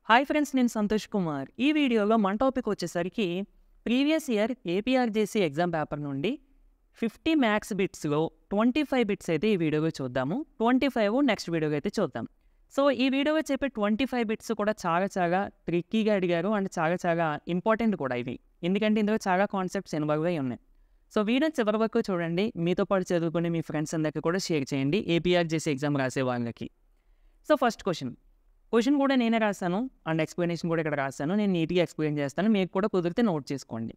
Hi friends, నేను సంతోష్ కుమార్. ఈ వీడియోలో మన టాపిక్ వచ్చేసరికి previous year APRJC exam paper నుండి 50 మ్యాథ్స్ బిట్స్లో 25 బిట్స్ అయితే ఈ వీడియోలో చూద్దాము. 25 నెక్స్ట్ వీడియోలో అయితే చూద్దాం. సో ఈ వీడియోలో చెప్పే 25 బిట్స్ కూడా చాలా ట్రిక్కీగా అడిగారు అండ్ చాలా ఇంపార్టెంట్ కూడా ఇవి. ఎందుకంటే ఇందులో చాలా కాన్సెప్ట్స్ ఇన్వాల్వ్ అయి ఉన్నాయి. సో వీడియో చివరి వరకు చూడండి. మీతో పాటు చదువుకునే మీ ఫ్రెండ్స్ అందరికీ కూడా షేర్ చేయండి ఏపీఆర్జేసీ ఎగ్జామ్ రాసే వాళ్ళకి. సో ఫస్ట్ క్వశ్చన్ కూడా నేనే రాశాను అండ్ ఎక్స్ప్లెనేషన్ కూడా ఇక్కడ రాశాను. నేను నీట్గా ఎక్స్ప్లెయిన్ చేస్తాను, మీకు కూడా కుదిరితే నోట్ చేసుకోండి.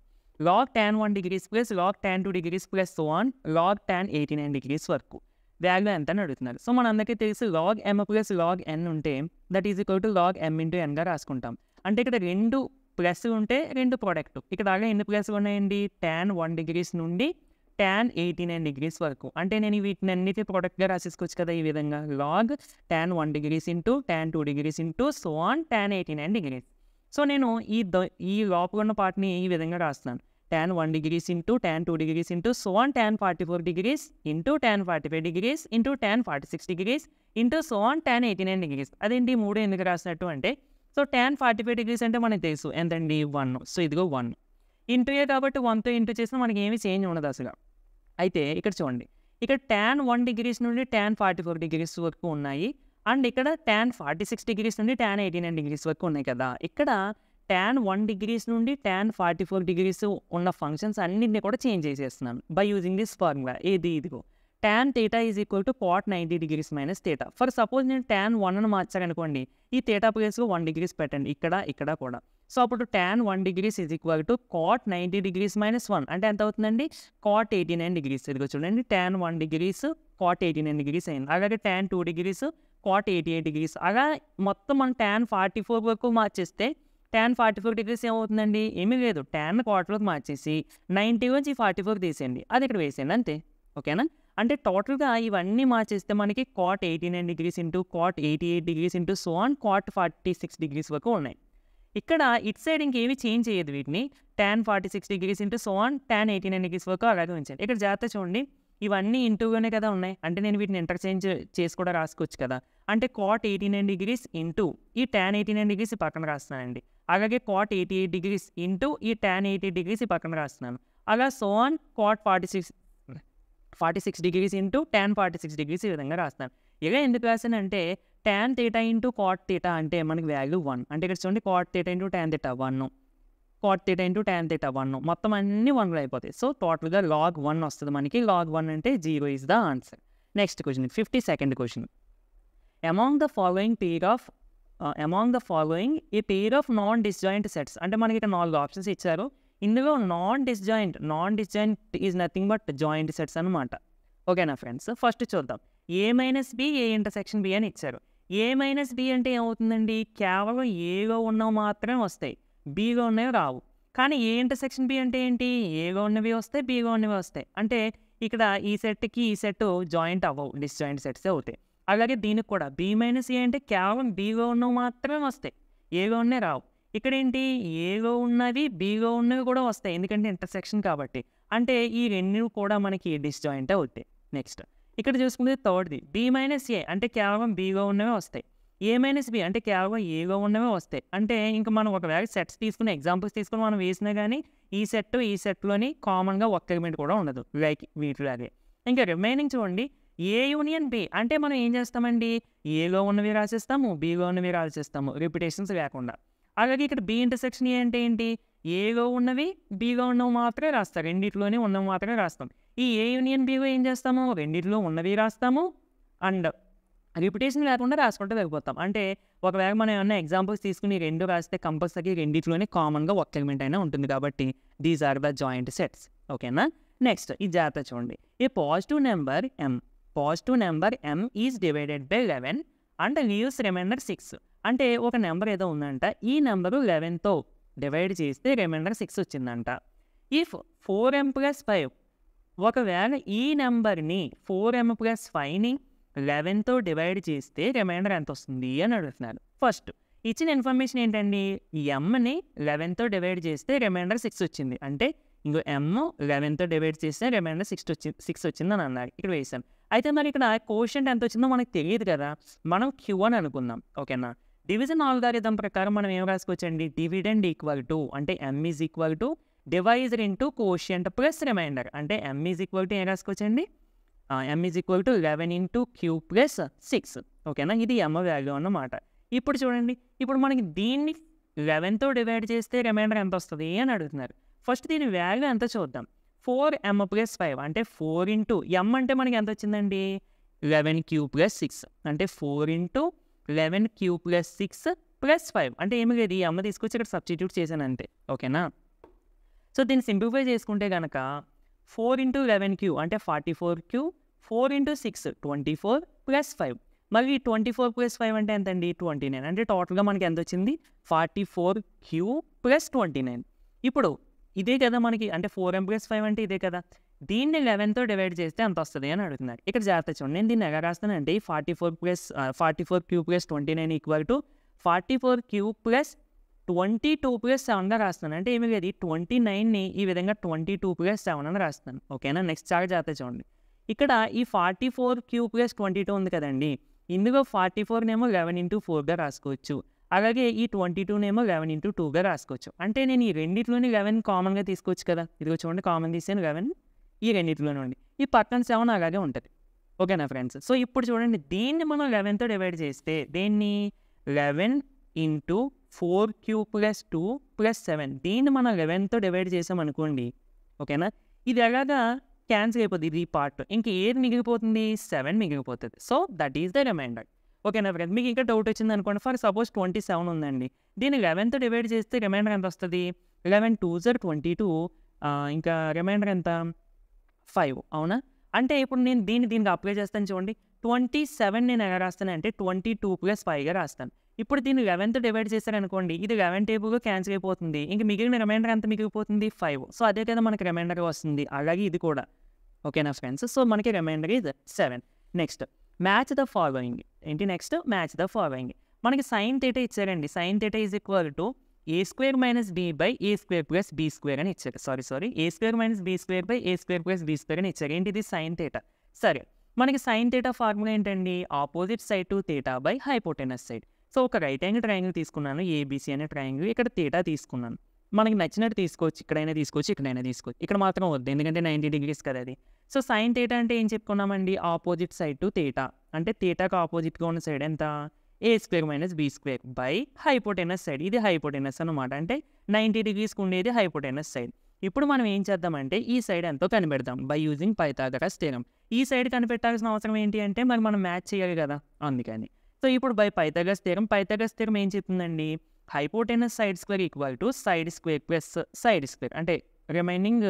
log tan 1 degrees plus log tan 2 degrees plus so on log tan 89 degrees వరకు వాల్యూ ఎంత అని అడుగుతున్నారు. సో మనందరికీ తెలుసు log m plus log n ఉంటే that is equal to log m into n గా రాసుకుంటాం. అంటే ఇక్కడ రెండు ప్లస్ ఉంటే రెండు ప్రోడక్ట్. ఇక్కడ దాకా ఎన్ని ప్లస్లు ఉన్నాయండి? tan 1 degrees నుండి tan 89 degrees వరకు. అంటే నేను వీటిని అన్నిటి ప్రోడక్ట్గా రాసేసుకోవచ్చు కదా ఈ విధంగా. log tan 1 degrees into tan 2 degrees into so on tan 89 degrees. So నేను ఈ లోపల ఉన్న పార్ట్ని ఈ విధంగా రాస్తున్నాను. tan 1 degrees into tan 2 degrees into so on tan 44 degrees into tan 45 degrees into tan 46 degrees into so on tan 89 degrees. అదేంటి మూడు ఎందుకు రాసినట్టు అంటే, సో tan 45 degrees అంటే మనకు తెలుసు ఎంతండి? 1. సో ఇదిగో 1 ఇంటూ ఏ కాబట్టి 1తో ఇంటూ చేసినా మనకి ఏమీ చేంజ్ ఉండదు అసలు. అయితే ఇక్కడ చూడండి, ఇక్కడ tan 1 degrees నుండి tan 44 degrees వరకు ఉన్నాయి అండ్ ఇక్కడ tan 46 degrees నుండి tan 89 degrees వరకు ఉన్నాయి కదా. ఇక్కడ tan 1 degrees నుండి tan 44 degrees ఉన్న ఫంక్షన్స్ అన్నింటినీ కూడా చేంజ్ చేసేస్తున్నాను బై యూజింగ్ దిస్ ఫార్ములా. ఇదిగో tan theta is equal to cot 90 degrees minus theta. For suppose నేను tan 1 అని మార్చాలనుకోండి, ఈ theta ప్లేస్లో 1 degrees పెట్టండి ఇక్కడ కూడా. సో అప్పుడు tan 1 degrees is equal to cot 90 degrees minus 1 అంటే ఎంత అవుతుందండి? cot 89 degrees. ఇదిగో చూడండి, tan 1 degrees cot 89 degrees అయింది. అలాగే tan 2 degrees cot 88 degrees. అలా మొత్తం మనం tan 44 వరకు మార్చేస్తే tan 44 degrees ఏమవుతుందండి? ఏమీ లేదు, tan cotలోకి మార్చేసి 90 నుంచి 44 తీసేయండి, అది ఇక్కడ వేసేయండి అంతే. ఓకేనా? అంటే టోటల్గా ఇవన్నీ మార్చేస్తే మనకి cot 89 degrees into cot 88 degrees into so on cot 46 degrees వరకు ఉన్నాయి. ఇక్కడ ఇట్ సైడ్ ఇంకేమి చేంజ్ చేయదు వీటిని. tan 46 degrees into so on tan 89 degrees వరకు అలాగే ఉంచండి. ఇక్కడ జాగ్రత్త చూడండి, ఇవన్నీ ఇంటూగానే కదా ఉన్నాయి, అంటే నేను వీటిని ఇంటర్చేంజ్ చేసి కూడా రాసుకోవచ్చు కదా. అంటే cot 89 degrees ఇంటూ ఈ tan 89 degrees పక్కన రాస్తున్నానండి. అలాగే cot 88 degrees ఇంటూ ఈ tan 88 degrees పక్కన రాస్తున్నాను. అలా so on cot 46 degrees into tan 46 degrees ఈ విధంగా రాస్తాను. ఇలా ఎందుకు రాశానంటే tan theta into cot theta అంటే మనకి వాల్యూ 1. అంటే ఇక్కడ చూడండి, cot theta into tan theta 1, cot theta into tan theta 1, మొత్తం అన్నీ 1 అయిపోతాయి. సో టోటల్గా log 1 వస్తుంది మనకి. log 1 అంటే 0 is the answer. Next question, 52nd question. Among the following a pair of non disjoint sets. అంటే మనకి ఇక్కడ 4 ఆప్షన్స్ ఇచ్చారు. ఇందులో non disjoint is nothing but joint sets అనమాట. ఓకేనా ఫ్రెండ్స్? ఫస్ట్ చూద్దాం. A minus B A intersection B అని ఇచ్చారు. ఏ మైనస్ బి అంటే ఏమవుతుందండి? కేవలం ఏలో ఉన్నవి మాత్రమే వస్తాయి, బిలో ఉన్నవి రావు. కానీ ఏ ఇంటర్సెక్షన్ బి అంటే ఏంటి? ఏలో ఉన్నవి వస్తాయి, బిలో ఉన్నవి వస్తాయి. అంటే ఇక్కడ ఈ సెట్కి ఈ సెట్ జాయింట్ అవ్వవు, డిస్జాయింట్ సెట్స్ అవుతాయి. అలాగే దీనికి కూడా బి మైనస్ ఏ అంటే కేవలం బిలో ఉన్నవి మాత్రమే వస్తాయి, ఏలో ఉన్నవి రావు. ఇక్కడ ఏంటి? ఏలో ఉన్నవి బిలో ఉన్నవి కూడా వస్తాయి, ఎందుకంటే ఇంటర్సెక్షన్ కాబట్టి. అంటే ఈ రెండు కూడా మనకి డిస్జాయింట్ అవుతాయి. నెక్స్ట్ ఇక్కడ చూసుకుంటే థర్డ్ది బి మైనస్ ఏ అంటే కేవలం బిలో ఉన్నవే వస్తాయి, ఏ మైనస్ బి అంటే కేవలం ఏలో ఉన్నవే వస్తాయి. అంటే ఇంకా మనం ఒకవేళ సెట్స్ తీసుకుని ఎగ్జాంపుల్స్ తీసుకుని మనం వేసినా కానీ ఈ సెట్లోని కామన్గా ఒక్క ఎలిమెంట్ కూడా ఉండదు, లైక్ వీటిలాగే. ఇంకా రిమైనింగ్ చూడండి, ఏ యూనియన్ బి అంటే మనం ఏం చేస్తామండి? ఏలో ఉన్నవి రాసేస్తాము, బిలో ఉన్నవి రాసేస్తాము, రిపిటేషన్స్ లేకుండా. అలాగే ఇక్కడ బి ఇంటర్సెక్షన్ ఏ అంటే ఏంటి? ఏలో ఉన్నవి బిలో ఉన్నవి మాత్రమే రాస్తాం, రెండిట్లోనే ఉన్నవి మాత్రమే రాస్తాం. ఈ ఏ యూనియన్ బిలో ఏం చేస్తాము? రెండిట్లో ఉన్నవి రాస్తాము అండ్ రిపిటేషన్ లేకుండా రాసుకుంటూ వెళ్ళిపోతాం. అంటే ఒకవేళ మనం ఏమన్నా ఎగ్జాంపుల్స్ తీసుకుని రెండు రాస్తే కంపల్సరీ రెండిట్లోనే కామన్గా ఒక్క ఎలిమెంట్ అయినా ఉంటుంది కాబట్టి these are the joint sets. ఓకేనా? నెక్స్ట్ ఈ జాగ్రత్త చూడండి. A positive number m is divided by 11 and leaves remainder 6. అంటే ఒక నెంబర్ ఏదో ఉందంట, ఈ నెంబరు 11తో డివైడ్ చేస్తే రిమైండర్ 6 వచ్చిందంట. ఇఫ్ 4m + 5, ఒకవేళ ఈ నెంబర్ని 4m + 5ని 11తో డివైడ్ చేస్తే రిమైండర్ ఎంత వస్తుంది అని అడుగుతున్నారు. ఫస్ట్ ఇచ్చిన ఇన్ఫర్మేషన్ ఏంటండి? mని 11తో డివైడ్ చేస్తే రిమైండర్ 6 వచ్చింది. అంటే ఇంకో m 11తో డివైడ్ చేస్తే రిమైండర్ 6 వచ్చింది అని అన్నారు. ఇక్కడ వేసాం. అయితే మరి ఇక్కడ కోషంట్ ఎంత వచ్చిందో మనకు తెలియదు కదా, మనం Q అని అనుకుందాం. ఓకేనా? డివిజన్ ఆల్గారిథం ప్రకారం మనం ఏం రాసుకోవచ్చండి, డివిడెండ్ ఈక్వల్ టు అంటే m is equal to divisor into quotient plus remainder. అంటే m ఈజ్ ఈక్వల్ టు ఏం రాసుకోవచ్చండి, m is equal to 11 into q plus 6. ఓకేనా, ఇది m వాల్యూ అన్నమాట. ఇప్పుడు చూడండి, ఇప్పుడు మనకి దీన్ని 11తో డివైడ్ చేస్తే రిమైండర్ ఎంత వస్తుంది అని అడుగుతున్నారు. ఫస్ట్ దీని వాల్యూ ఎంత చూద్దాం. 4m ప్లస్ 5 అంటే 4 ఇంటూ m అంటే మనకి ఎంత వచ్చిందండి, 11 క్యూ ప్లస్ 6 అంటే 4 ఇంటూ 11 క్యూ ప్లస్ 6 ప్లస్ 5 అంటే ఏమి లేదు, ఈ m తీసుకొచ్చి ఇక్కడ సబ్స్టిట్యూట్ చేశాను అంతే. ఓకేనా, సో దీన్ని సింప్లిఫై చేసుకుంటే కనుక 4 ఇంటూ 11 అంటే 44 4 ఇంటూ 6 24 ప్లస్ 5 మరి 24 ప్లస్ 5 అంటే ఎంత అండి, 29. అంటే టోటల్గా మనకి ఎంత వచ్చింది, 44 ప్లస్ 29. ఇప్పుడు ఇదే కదా మనకి, అంటే 4m ప్లస్ 5 అంటే ఇదే కదా, దీన్ని 11తో డివైడ్ చేస్తే ఎంత వస్తుంది అని అడుగుతున్నారు. ఇక్కడ జాగ్రత్త చూడండి, నేను దీన్ని ఎలా రాస్తానంటే 44 plus 29 equal to 44 plus 22 plus 7గా రాస్తాను. అంటే ఏమి లేదు, 29ని ఈ విధంగా 22 ప్లస్ 7 అని రాస్తాను. ఓకేనా, నెక్స్ట్ చాలా జాగ్రత్త చూడండి, ఇక్కడ ఈ 44 ప్లస్ 22 ఉంది కదండి, ఇందులో 44నేమో 11 ఇంటూ 4గా రాసుకోవచ్చు, అలాగే ఈ 22నేమో 11 ఇంటూ 2గా రాసుకోవచ్చు. అంటే నేను ఈ రెండింటిలోని 11 కామన్గా తీసుకోవచ్చు కదా, ఇదిగో చూడండి కామన్ తీసాను 11 ఈ రెండింటిలోనే ఉండి, ఈ పక్కన 7 అలాగే ఉంటుంది. ఓకేనా ఫ్రెండ్స్, సో ఇప్పుడు చూడండి దీన్ని మనం 11తో డివైడ్ చేస్తే దేన్ని 11 ఇంటూ 4 ప్లస్ 2 ప్లస్ 7 దీన్ని మనం 11తో డివైడ్ చేసామనుకోండి. ఓకేనా, ఇది ఎలాగా క్యాన్సిల్ అయిపోతుంది ఇది పార్ట్, ఇంక ఏది మిగిలిపోతుంది, 7 మిగిలిపోతుంది. So that is the remainder. ఓకేనా ఫ్రెండ్స్, మీకు ఇంకా డౌట్ వచ్చింది అనుకోండి, ఫర్ సపోజ్ 27 ఉందండి, దీన్ని 11తో డివైడ్ చేస్తే రిమైండర్ ఎంత వస్తుంది, 11 2s are 22 ఇంకా రిమైండర్ ఎంత 5. అవునా, అంటే ఇప్పుడు నేను దీనికి అప్లై చేస్తాను చూడండి, 27 నేను ఎలా రాస్తాను అంటే 22 ప్లస్ 5గా రాస్తాను. ఇప్పుడు దీన్ని 11తో డివైడ్ చేశారనుకోండి, ఇది 11 టేబుల్గా క్యాన్సిల్ అయిపోతుంది, ఇంక మిగిలిన రిమైండర్ ఎంత మిగిలిపోతుంది 5. సో అదే కదా మనకి రిమైండర్ వస్తుంది, అలాగే ఇది కూడా. ఓకేనా ఫ్రెండ్స్, సో మనకి remainder is 7. Next match the following ఏంటి, నెక్స్ట్ మ్యాచ్ ద ఫాలోయింగ్. మనకి సైన్ థీటా ఇచ్చారండి, sine theta is equal to a² - b by a² + b² అని ఇచ్చారు. Sorry a² - b² by a² + b² అని ఇచ్చారు. ఏంటి ఇది, సైన్ థీటా. సరే, మనకి సైన్ థీటా ఫార్ములా ఏంటండి, opposite side to theta by hypotenuse side. So ఒక రైట్ యాంగిల్ ట్రయాంగిల్ తీసుకున్నాను, ఏబీసీ అనే ట్రయాంగిల్, ఇక్కడ థీటా తీసుకున్నాను. మనకి నచ్చినట్టు తీసుకోవచ్చు, ఇక్కడైనా తీసుకోవచ్చు, ఇక్కడైనా తీసుకోవచ్చు, ఇక్కడ మాత్రం వద్దు ఎందుకంటే 90 degrees కదా అది. సో సైన్ థీటా అంటే ఏం చెప్పుకున్నామండి, ఆపోజిట్ సైడ్ టు థీటా, అంటే థీటాకు ఆపోజిట్గా ఉన్న సైడ్ ఎంత, a² - b² by hypotenuse side, ఇది హైపోటెనస్ అనమాట, అంటే 90 degrees ఉండేది హైపోటెనస్ సైడ్. ఇప్పుడు మనం ఏం చేద్దామంటే ఈ సైడ్ ఎంతో కనిపెడదాం బై యూజింగ్ పైథాగరస్ థియరం. ఈ సైడ్ కనిపెట్టాల్సిన అవసరం ఏంటి అంటే మరి మనం మ్యాచ్ చేయాలి కదా, అందుకని. సో ఇప్పుడు బై పైథాగరస్ థియరం ఏం చెప్తుందండి, hypotenuse side square equal to side square plus side square, అంటే రిమైనింగ్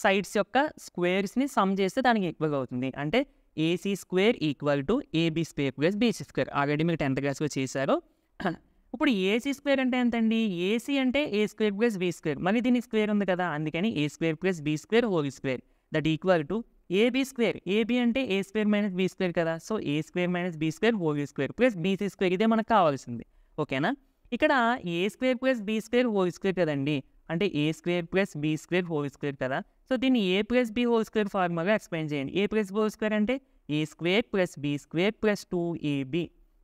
సైడ్స్ యొక్క స్క్వేర్స్ని సమ్ చేస్తే దానికి ఈక్వల్ అవుతుంది. అంటే AC² equal to AB² plus BC². Already మీరు 10th క్లాస్లో చేశారు. ఇప్పుడు AC² అంటే ఎంతండి, AC అంటే A² ప్లస్ B², మళ్ళీ దీనికి స్క్వేర్ ఉంది కదా, అందుకని A² plus B² whole square that equal to AB². AB అంటే A² - B² కదా, so A² - B² whole square plus BC², ఇదే మనకు కావాల్సింది. ఓకేనా, ఇక్కడ A² plus B² whole square కదండి, అంటే A² plus B² whole square కదా, సో దీన్ని A plus B whole square ఫార్ములాగా ఎక్స్ప్లెయిన్ చేయండి. A plus B whole square అంటే A² plus B² plus 2AB,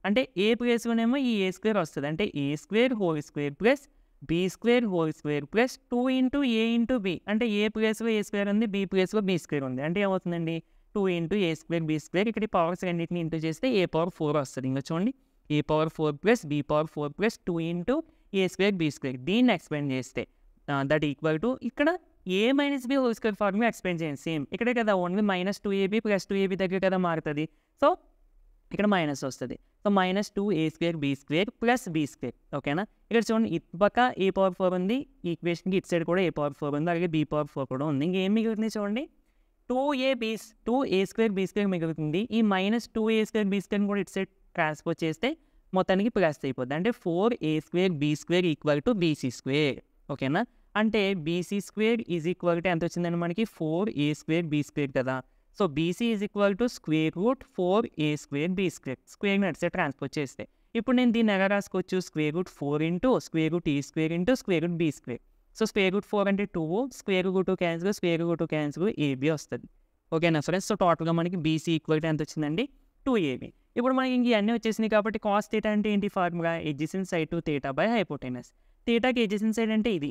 అంటే ఏ ప్లేస్లోనేమో ఈ A² వస్తుంది, అంటే A² whole square plus B² whole square plus 2 into A into B, అంటే ఏ ప్లేస్లో A² ఉంది, B ప్లేస్లో B² ఉంది, అంటే ఏమవుతుందండి 2 ఇంటూ A² B². ఇక్కడ పవర్స్ రెండింటిని ఇంటూ చేస్తే A⁴ వస్తుంది. ఇంకా చూడండి A⁴ plus B⁴ plus 2 into A² B², దీన్ని ఎక్స్ప్లెయిన్ చేస్తే దట్ ఈక్వల్ టు ఇక్కడ A - B whole square formula explain చేయండి. సేమ్ ఇక్కడే కదా, ఓన్లీ -2AB ప్లస్ 2AB దగ్గర కదా మారుతుంది, సో ఇక్కడ మైనస్ వస్తుంది. So -2A² B² plus B². ఓకేనా, ఇక్కడ చూడండి ఇటు పక్క A⁴ ఉంది, ఈ ఈక్వేషన్కి ఇటు సైడ్ కూడా A⁴ ఉంది, అలాగే B⁴ కూడా ఉంది. ఇంకేం మిగులుతుంది చూడండి, 2A² B² మిగులుతుంది. ఈ -2A² B² కూడా ఇటు సైడ్ ట్రాన్స్పోజ్ చేస్తే మొత్తానికి ప్లస్ అయిపోద్ది, అంటే 4A² B² equal to BC². ఓకేనా, అంటే BC² ఈజ్ ఈక్వల్ టు ఎంత వచ్చిందండి మనకి 4A² B² కదా, so BC is equal to √4A² B², square నడిస్తే ట్రాన్స్పోజ్ చేస్తే. ఇప్పుడు నేను దీన్ని ఎలా రాసుకోవచ్చు, √4 into √E² into √B². So √4 అంటే 2, √2 క్యాన్సిల్, √2 క్యాన్సిల్, AB వస్తుంది. ఓకేనా ఫ్రెండ్స్, సో టోటల్గా మనకి BC ఈక్వల్ టు ఎంత వచ్చిందండి 2AB. ఇప్పుడు మనకి ఇంక ఇవన్నీ వచ్చేసినాయి కాబట్టి కాస్ థీటా అంటే ఏంటి formula adjacent side to theta by hypotenuse. థీటాకి ఎడ్జసెంట్ సైడ్ అంటే ఇది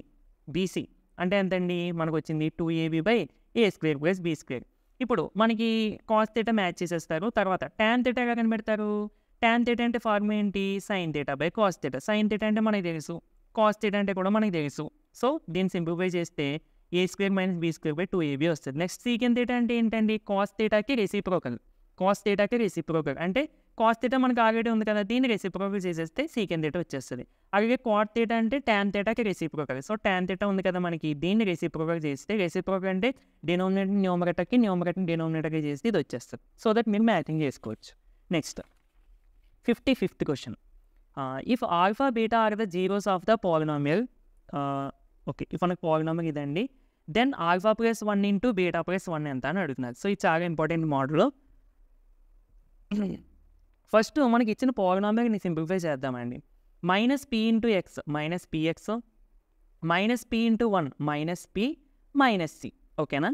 బీసీ అంటే ఎంతండి మనకు వచ్చింది 2ab by a² plus b². ఇప్పుడు మనకి కాస్ థీటా మ్యాచ్ చేసేస్తారు. తర్వాత ట్యాన్ థీటా ఎలా కనిపెడతారు? ట్యాన్ థీటా అంటే ఫార్ములా ఏంటి sine theta by cos theta. Sine theta అంటే మనకి తెలుసు, కాస్ థీటా అంటే కూడా మనకి తెలుసు. సో దీన్ని సింప్లిఫై చేస్తే a² minus b² by 2ab వస్తుంది. నెక్స్ట్ సీకెంట్ థీటా అంటే ఏంటండి కాస్ థీటాకి రెసిప్రోకల్. కాస్ థీటాకి రెసిప్రోకల్ అంటే కాస్ థీటా మనకు ఆల్రెడీ ఉంది కదా, దీన్ని రెసిప్రోకల్ చేసేస్తే సీకెంట్ థీటా వచ్చేస్తుంది. అలాగే కాట్ థీటా అంటే ట్యాన్ థీటాకి రెసిప్రోకల్. సో ట్యాన్ థీటా ఉంది కదా మనకి, దీన్ని రెసిప్రోకల్ చేస్తే రెసిప్రోకల్ అంటే డినోమినేటర్ న్యూమరేటర్కి న్యూమరేటర్ డినోమినేటర్కి చేస్తే ఇది వచ్చేస్తుంది. సో దట్ మీరు మ్యాచింగ్ చేసుకోవచ్చు. Next 55th question. If alpha beta are the zeros of the polynomial, okay if మనకు పాలినామియల్ ఇదండి, then alpha plus 1 into beta plus 1 ఎంత అని అడుగుతున్నారు. సో ఇది చాలా ఇంపార్టెంట్ మోడల్. ఫస్ట్ మనకి ఇచ్చిన పాలినామియల్ని సింప్లిఫై చేద్దామండి. Minus p into x minus p x minus p into 1 minus P minus c. ఓకేనా?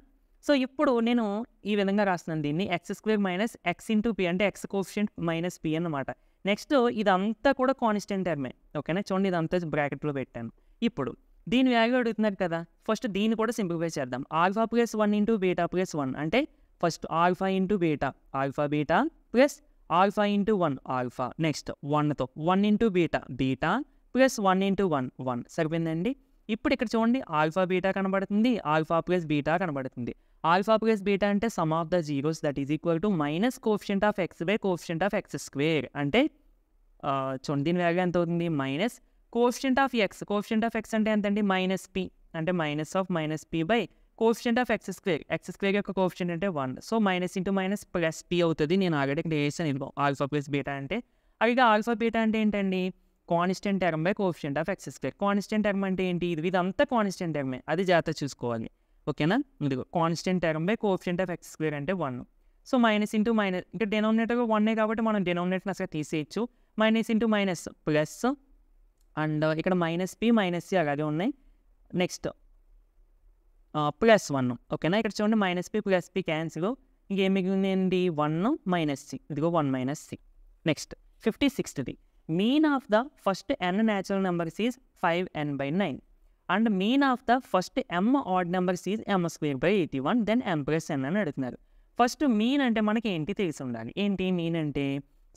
సో ఇప్పుడు నేను ఈ విధంగా రాస్తున్నాను దీన్ని x² minus x into p అంటే ఎక్స్ కోఫిషియంట్ మైనస్ పీ అన్నమాట. నెక్స్ట్ ఇదంతా కూడా కాన్స్టెంట్ టర్మే. ఓకేనా? చూడండి ఇదంతా బ్రాకెట్లో పెట్టాను. ఇప్పుడు దీని వాల్యూ అడుగుతున్నారు కదా, ఫస్ట్ దీన్ని కూడా సింప్లిఫై చేద్దాం. Alpha plus 1 into beta plus 1 అంటే first alpha into beta, alpha beta plus alpha into 1 alpha, next 1తో 1 into beta beta plus 1 into 1 1. సరిపోయిందండి. ఇప్పుడు ఇక్కడ చూడండి ఆల్ఫా బీటా కనబడుతుంది, ఆల్ఫా ప్లస్ బీటా కనబడుతుంది. ఆల్ఫా ప్లస్ బీటా అంటే sum of the zeros that is equal to minus coefficient of x by coefficient of x² అంటే చూడండి దీని వాల్యూ ఎంత అవుతుంది minus coefficient of X. Coefficient of X అంటే ఎంతండి మైనస్ పీ అంటే minus of minus P by coefficient of x² యొక్క coefficient అంటే 1. So minus into minus plus P అవుతుంది. నేను ఆల్రెడీ ఇక్కడ వేసాను ఇదిగో ఆల్ఫా ప్లస్ బీటా అంటే. అలాగే ఆల్ఫా బీటా అంటే ఏంటండి constant term by coefficient of x². Constant term అంటే ఏంటి, ఇదంతా కాన్స్టెంట్ టర్మే, అది జాగ్రత్త చూసుకోవాలి. ఓకేనా? ఇదిగో constant term by coefficient of x² అంటే 1. సో మైనస్ ఇంటూ మైనస్ ఇక్కడ డినోమినేటర్ 1 కాబట్టి మనం డినోమినేటర్ అసలు తీసేయచ్చు. Minus into minus plus and ఇక్కడ మైనస్ పీ మైనస్ సి అలాగే ఉన్నాయి. Next plus 1. ఓకేనా? ఇక్కడ చూడండి minus P plus P cancel, ఇంకేం మిగిలింది 1 మైనస్ సి, ఇదిగో 1 minus C. Next 56th. Mean of the first n natural numbers is 5n by 9 and mean of the first m odd numbers is m² by 81 then m plus n అని అడుగుతున్నారు. First mean అంటే మనకి ఏంటి తెలిసి ఉండాలి. ఏంటి mean అంటే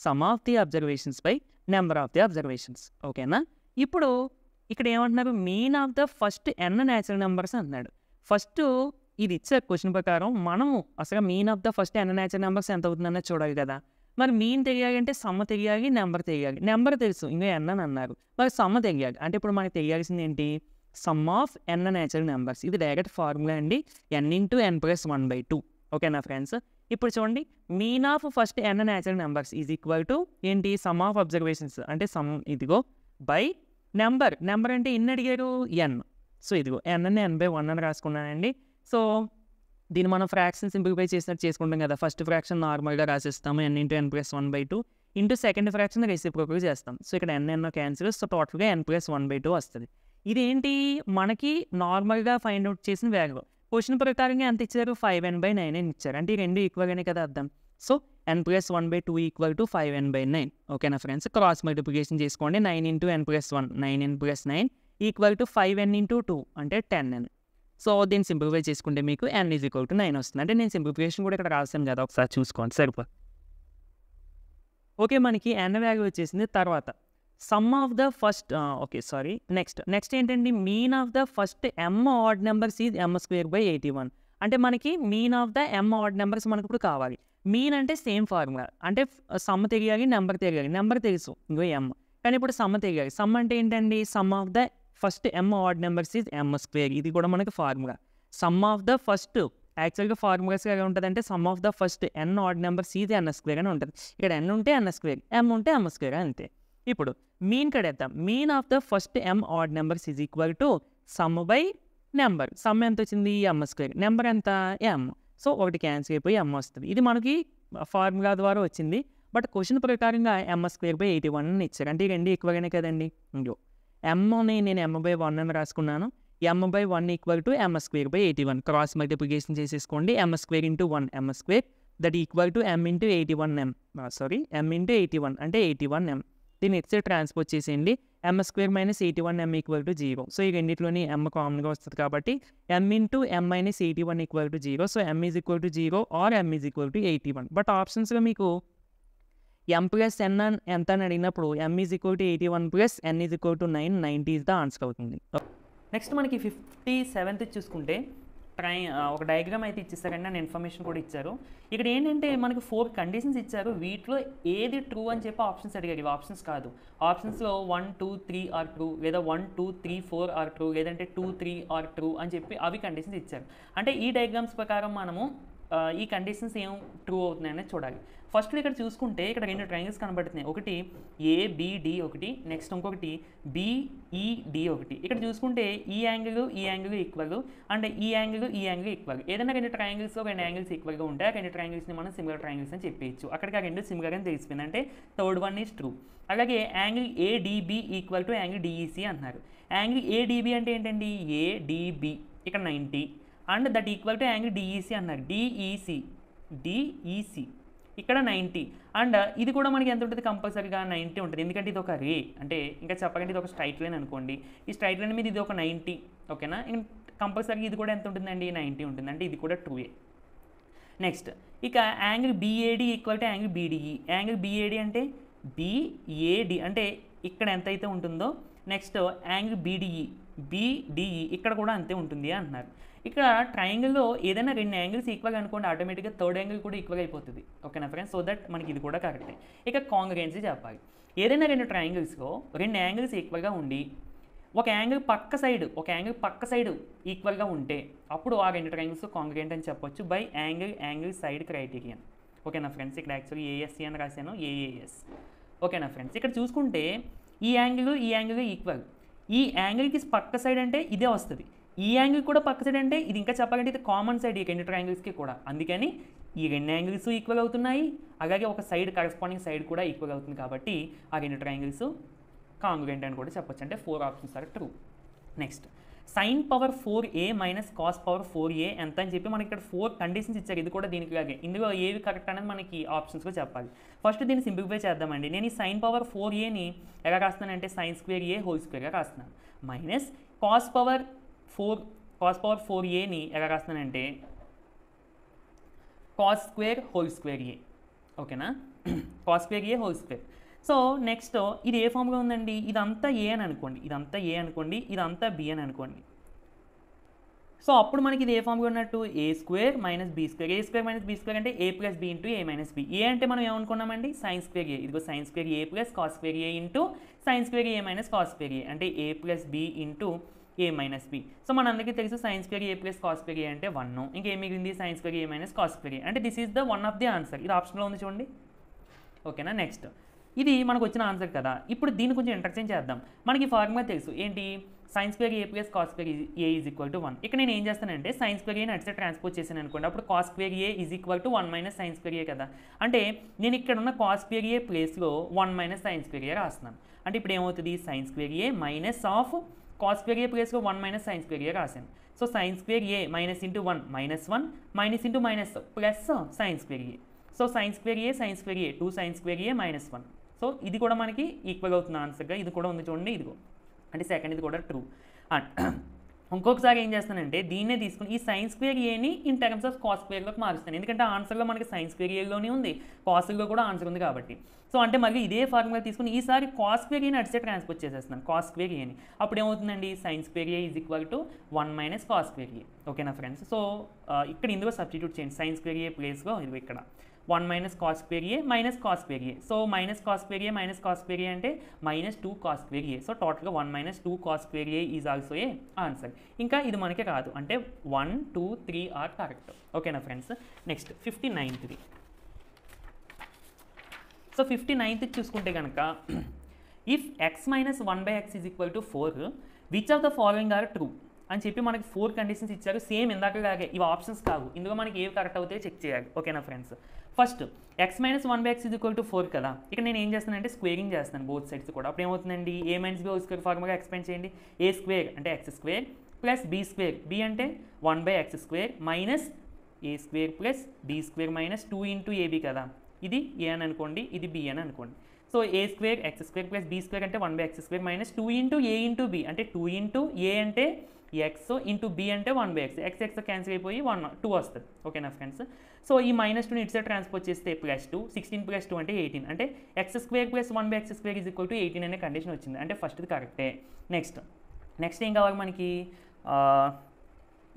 sum of the observations by number of the observations. ఓకేనా? ఇప్పుడు ఇక్కడ ఏమంటున్నారు mean of the first n natural numbers అంటున్నాడు. ఫస్ట్ ఇది ఇచ్చే క్వశ్చన్ ప్రకారం మనము అసలు mean of the first n natural numbers ఎంత అవుతుందన్నది చూడాలి కదా. మరి మీన్ తెలియాలి అంటే సమ్మ తెలియాలి, నెంబర్ తెలియాలి. నెంబర్ తెలుసు ఇంకా n అని అన్నారు, మరి సమ్మ తెలియాలి. అంటే ఇప్పుడు మనకి తెలియాల్సింది ఏంటి some of n natural numbers. ఇది డైరెక్ట్ ఫార్ములా అండి, n ఇంటూ n ప్లస్ 1/2. ఓకేనా ఫ్రెండ్స్? ఇప్పుడు చూడండి mean of first n natural numbers is equal to ఏంటి సమ్ ఆఫ్ అబ్జర్వేషన్స్ అంటే సమ్ ఇదిగో బై నెంబర్. నెంబర్ అంటే ఎన్ని అడిగారు n. సో ఇదిగో n అని n/1 అని రాసుకున్నానండి. సో దీన్ని మనం ఫ్రాక్షన్ సింప్లిఫై చేసినట్టు చేసుకుంటాం కదా. ఫస్ట్ ఫ్రాక్షన్ నార్మల్గా రాసేస్తాము n into n plus 1/2 into second fraction reciprocal చేస్తాం. సో ఇక్కడ n క్యాన్సిల్, సో టోటల్గా n ప్లస్ 1/2 వస్తుంది. ఇదేంటి మనకి నార్మల్గా ఫైండ్ అవుట్ చేసిన వాల్యూ. క్వశ్చన్ ప్రకారంగా ఎంత ఇచ్చారు 5n by 9 అని ఇచ్చారు. అంటే ఈ రెండు ఈక్వల్ అనే కదా అర్థం. So n plus 1/2 equal to 5n by 9. ఓకేనా ఫ్రెండ్స్? క్రాస్ మల్టిప్లికేషన్ చేసుకోండి. 9 into n plus 1 9n plus 9 equal to 5n into 2 అంటే 10n. సో దీన్ని సింప్లిఫై చేసుకుంటే మీకు n ఈజ్ ఈక్వల్ టు 9 వస్తుంది. అంటే నేను సింప్లిఫికేషన్ కూడా ఇక్కడ రాశాను కదా, ఒకసారి చూసుకోండి సరిపో. ఓకే మనకి n వాల్యూ వచ్చేసింది. తర్వాత sum of the first next ఏంటండి mean of the first m odd numbers is m² by 81. అంటే మనకి mean of the m odd numbers మనకు ఇప్పుడు కావాలి. మీన్ అంటే సేమ్ ఫార్ములా, అంటే సమ్ తెలియాలి, నెంబర్ తెలియాలి. నెంబర్ తెలుసు ఇంకో m, కానీ ఇప్పుడు సమ్ తెలియాలి. సమ్ అంటే ఏంటండి some of the first m odd numbers is m². ఇది కూడా మనకి formula. Some of the first యాక్చువల్గా ఫార్ములాస్ ఎలా ఉంటుంది అంటే sum of the first n add numbers is n² అని ఉంటుంది. ఇక్కడ n ఉంటే n², m ఉంటే m², అంతే. ఇప్పుడు మీన్ కడేద్దాం. Mean of the first m odd numbers is equal to sum by number. Sum ఎంత వచ్చింది m², నెంబర్ ఎంత m. సో ఒకటి క్యాన్సిల్ అయిపోయి m వస్తుంది. ఇది మనకి ఫార్ములా ద్వారా వచ్చింది. బట్ క్వశ్చన్ ప్రకారంగా m² by 81 అని ఇచ్చారు. అంటే ఈ రెండు ఈక్వల్గానే కదండి. ఇంకో mని నేను m/1 అని రాసుకున్నాను. m/1 equal to m² by 81. Cross multiplication చేసేసుకోండి. m² into 1 m², that equal to m into 81m m into 81 అంటే 81m. దీన్ని ఎక్స్ ట్రాన్స్పోజ్ చేసేయండి. m square minus 81m equal to 0. So ఈ రెండింటిలోని m కామన్గా వస్తుంది కాబట్టి m into m minus 81 equal to 0. So m is equal to 0 or m is equal to 81. But ఆప్షన్స్లో మీకు m ప్లస్ n ఎంత అని అడిగినప్పుడు m is equal to 81 plus n is equal to 9, 90 is the answer అవుతుంది. Next మనకి 57th చూసుకుంటే ఒక diagram అయితే ఇచ్చేసారండి, అండ్ ఇన్ఫర్మేషన్ కూడా ఇచ్చారు. ఇక్కడ ఏంటంటే మనకి 4 కండిషన్స్ ఇచ్చారు. వీటిలో ఏది ట్రూ అని చెప్పి ఆప్షన్స్ అడిగారు. ఇవి ఆప్షన్స్ కాదు. ఆప్షన్స్లో 1, 2, 3 ఆర్ ట్రూ, లేదా 1, 2, 3, 4 ఆర్ ట్రూ, లేదంటే 2, 3 ఆర్ ట్రూ అని చెప్పి అవి కండిషన్స్ ఇచ్చారు. అంటే ఈ డయాగ్రామ్స్ ప్రకారం మనము ఈ కండిషన్స్ ఏం ట్రూ అవుతున్నాయనేది చూడాలి. ఫస్ట్ ఇక్కడ చూసుకుంటే ఇక్కడ 2 ట్రయాంగిల్స్ కనబడుతున్నాయి. ఒకటి ABD ఒకటి, నెక్స్ట్ ఇంకొకటి BED ఒకటి. ఇక్కడ చూసుకుంటే ఈ యాంగిల్ ఈక్వల్, అండ్ ఈ యాంగిల్ ఈక్వల్. ఏదైనా 2 ట్రయాంగిల్స్లో 2 యాంగిల్స్ ఈక్వల్గా ఉంటే ఆ 2 ట్రయాంగిల్స్ని మనం సిమిలర్ ట్రయాంగిల్స్ అని చెప్పేయచ్చు. అక్కడికి ఆ 2 సిమిలర్ అని తెలిసిపోయింది, అంటే థర్డ్ వన్ ఈజ్ ట్రూ. అలాగే angle ADB equal to angle DEC అంటున్నారు. యాంగిల్ ADB అంటే ఏంటండి, ADB ఇక్కడ 90 and that equal to angle DEC అన్నారు. DEC ఇక్కడ 90 అండ్ ఇది కూడా మనకి ఎంత ఉంటుంది, కంపల్సరీగా 90 ఉంటుంది. ఎందుకంటే ఇది ఒక రే, అంటే ఇంకా చెప్పకండి ఇది ఒక స్ట్రైట్ లైన్ అనుకోండి. ఈ స్ట్రైట్ లైన్ మీద ఇది ఒక 90, ఓకేనా. కంపల్సరీ ఇది కూడా ఎంత ఉంటుందండి, 90 ఉంటుంది. అంటే ఇది కూడా ట్రూయే. నెక్స్ట్ ఇక angle BAD equal to angle BDE. Angle BAD అంటే BAD అంటే ఇక్కడ ఎంత అయితే ఉంటుందో, నెక్స్ట్ యాంగిల్ BDE ఇక్కడ కూడా అంతే ఉంటుంది అంటున్నారు. ఇక్కడ ట్రయాంగిల్లో ఏదైనా 2 యాంగిల్స్ ఈక్వల్ అనుకోండి, ఆటోమేటిక్గా థర్డ్ యాంగిల్ కూడా ఈక్వల్ అయిపోతుంది, ఓకేనా ఫ్రెండ్స్. సో దట్ మనకి ఇది కూడా కరెక్టే. ఇక కాంగ్రుయెన్సీ చెప్పాలి. ఏదైనా 2 ట్రయాంగిల్స్లో 2 యాంగిల్స్ ఈక్వల్గా ఉండి ఒక యాంగిల్ పక్క సైడ్ ఈక్వల్గా ఉంటే అప్పుడు ఆ 2 ట్రయాంగిల్స్ కాంగ్రుయెంట్ అని చెప్పొచ్చు బై యాంగిల్ సైడ్ క్రైటీరియన్, ఓకేనా ఫ్రెండ్స్. ఇక్కడ యాక్చువల్లీ ASC అని రాశాను, AAS, ఓకేనా ఫ్రెండ్స్. ఇక్కడ చూసుకుంటే ఈ యాంగిల్ ఈక్వల్. ఈ యాంగిల్కి పక్క సైడ్ అంటే ఇదే వస్తుంది, ఈ యాంగిల్ కూడా పక్క సైడ్ అంటే ఇది ఇంకా చెప్పాలంటే ఇది కామన్ సైడ్ ఈ 2 ట్రయాంగిల్స్కి కూడా. అందుకని ఈ 2 యాంగిల్స్ ఈక్వల్ అవుతున్నాయి, అలాగే ఒక సైడ్ కరెస్పాండింగ్ సైడ్ కూడా ఈక్వల్ అవుతుంది. కాబట్టి ఆ 2 ట్రయాంగిల్స్ కాంగ్రుయెంట్ అని కూడా చెప్పొచ్చు. అంటే 4 options are true. Next sin power 4a minus cos power 4a ఎంత అని చెప్పి మనకి ఇక్కడ 4 కండిషన్స్ ఇచ్చారు. ఇది కూడా దీనికి లాగే. ఇందులో ఏవి కరెక్ట్ అనేది మనకి ఆప్షన్స్లో చెప్పాలి. ఫస్ట్ దీన్ని సింప్లిఫై చేద్దామండి. నేను ఈ sin పవర్ 4aని ఎలా రాస్తున్నానంటే sin స్క్వేర్ a హోల్ స్క్వేర్గా రాస్తున్నాను. మైనస్ కాస్ పవర్ 4aని ఎలా రాస్తున్నానంటే cos square whole square a, ఓకేనా. Cos square a whole square. So next ఇది ఏ ఫామ్లో ఉందండి, ఇదంతా A అని అనుకోండి, ఇదంతా B అని అనుకోండి. సో అప్పుడు మనకి ఇది ఏ ఫామ్లో ఉన్నట్టు, A square minus B square. A square minus B square అంటే A plus B into A minus B. A అంటే మనం ఏమనుకున్నామండి, sin స్క్వేర్ A. ఇదిగో sin square A plus cos square A into sin square A minus cos square A అంటే A plus B into A minus B. So మనందరికీ తెలుసు sin square A plus cos square A అంటే 1. ఇంకేం మిగిలింది sin square A minus cos square A అంటే this is the one of the answer. ఇది ఆప్షన్లో ఉంది చూడండి, ఓకేనా. నెక్స్ట్ ఇది మనకు వచ్చిన ఆన్సర్ కదా. ఇప్పుడు దీన్ని కొంచెం ఇంటర్చేంజ్ చేద్దాం. మనకి ఫార్ములా తెలుసు ఏంటి, sin square A plus cos square A is equal to 1. ఇక్కడ నేను ఏం చేస్తానంటే sin స్క్వేర్ Aని అటు ట్రాన్స్పోజ్ చేశాను అనుకోండి, అప్పుడు cos square A is equal to 1 minus sin square A కదా. అంటే నేను ఇక్కడ ఉన్న కాస్ స్క్వేర్ A ప్లేస్లో 1 మైనస్ sin స్క్వేర్ A రాస్తున్నాను. అంటే ఇప్పుడు ఏమవుతుంది, sin square A minus of cos square A ప్లేస్లో 1 మైనస్ sin స్క్వేర్ A రాశాను. So sin square A minus into 1 minus 1 minus into minus plus sin square A. So sin square A 2 sin square A minus 1. So ఇది కూడా మనకి equal అవుతుంది ఆన్సర్గా. ఇది కూడా ఉంది చూడండి, ఇదిగో అంటే సెకండ్ ఇది కూడా ట్రూ. అండ్ ఇంకొకసారి ఏం చేస్తానంటే దీన్నే తీసుకుని ఈ sin స్క్వేర్ Aని ఇన్ టర్మ్స్ ఆఫ్ కాస్ స్క్వేర్లోకి మారుస్తాను. ఎందుకంటే ఆన్సర్లో మనకి sin స్క్వేర్ Aలోనే ఉంది, కాస్లో కూడా ఆన్సర్ ఉంది కాబట్టి. సో అంటే మళ్ళీ ఇదే ఫార్ములా తీసుకుని ఈసారి కాస్ స్క్వేర్ Aని అటు సైడ్ ట్రాన్స్పోజ్ చేసేస్తున్నాను, కాస్ స్క్వేర్ Aని. అప్పుడు ఏమవుతుందండి, sin square A is equal to 1 minus cos square A, ఓకేనా ఫ్రెండ్స్. సో ఇక్కడ ఇందులో సబ్స్టిట్యూట్ చేయండి, sin స్క్వేర్ A ప్లేస్లో ఇది ఇక్కడ 1 minus cos square A minus cos square A. So minus cos square A minus cos square A అంటే minus 2 cos square A. So టోటల్గా 1 minus 2 cos square A is also a answer. ఇంకా ఇది మనకి రాదు, అంటే 1, 2, 3 ఆర్ కరెక్ట్, ఓకేనా friends. Next 59th. So 59th చూసుకుంటే కనుక if x minus 1/x is equal to 4 which of the following are true అని చెప్పి మనకి 4 కండిషన్స్ ఇచ్చారు. సేమ్ ఇందాకలాగే ఇవి ఆప్షన్స్ కావు, ఇందులో మనకి ఏవి కరెక్ట్ అవుతాయో చెక్ చేయాలి, ఓకేనా friends. First x minus 1/x is equal to 4 కదా. ఇక్కడ నేను ఏం చేస్తానంటే స్క్వేరింగ్ చేస్తాను బోత్ సైడ్స్ కూడా. అప్పుడు ఏమవుతుందండి, A minus B whole square formula expand చేయండి. A స్క్వేర్ అంటే x square plus B square, B అంటే 1/x square minus a square plus b square minus 2 into a b కదా, ఇది ఏ అని అనుకోండి, ఇది బి అని అనుకోండి. So a square x square plus b square అంటే 1/x square minus 2 into a into b అంటే 2 ఇంటూ ఏ అంటే ఎక్స్ ఇంటూ బి అంటే 1/x, ఎక్స్ క్యాన్సిల్ అయిపోయి 2 వస్తుంది. ఓకేనా ఫ్రెండ్స్. సో ఈ -2ని ఇటు సైడ్ ట్రాన్స్పోజ్ చేస్తే +2, 16 + 2 అంటే 18 అంటే x square plus 1/x square is equal to 18 అనే కండిషన్ వచ్చింది. అంటే ఫస్ట్ది కరెక్టే. నెక్స్ట్ ఏం కావాలి మనకి,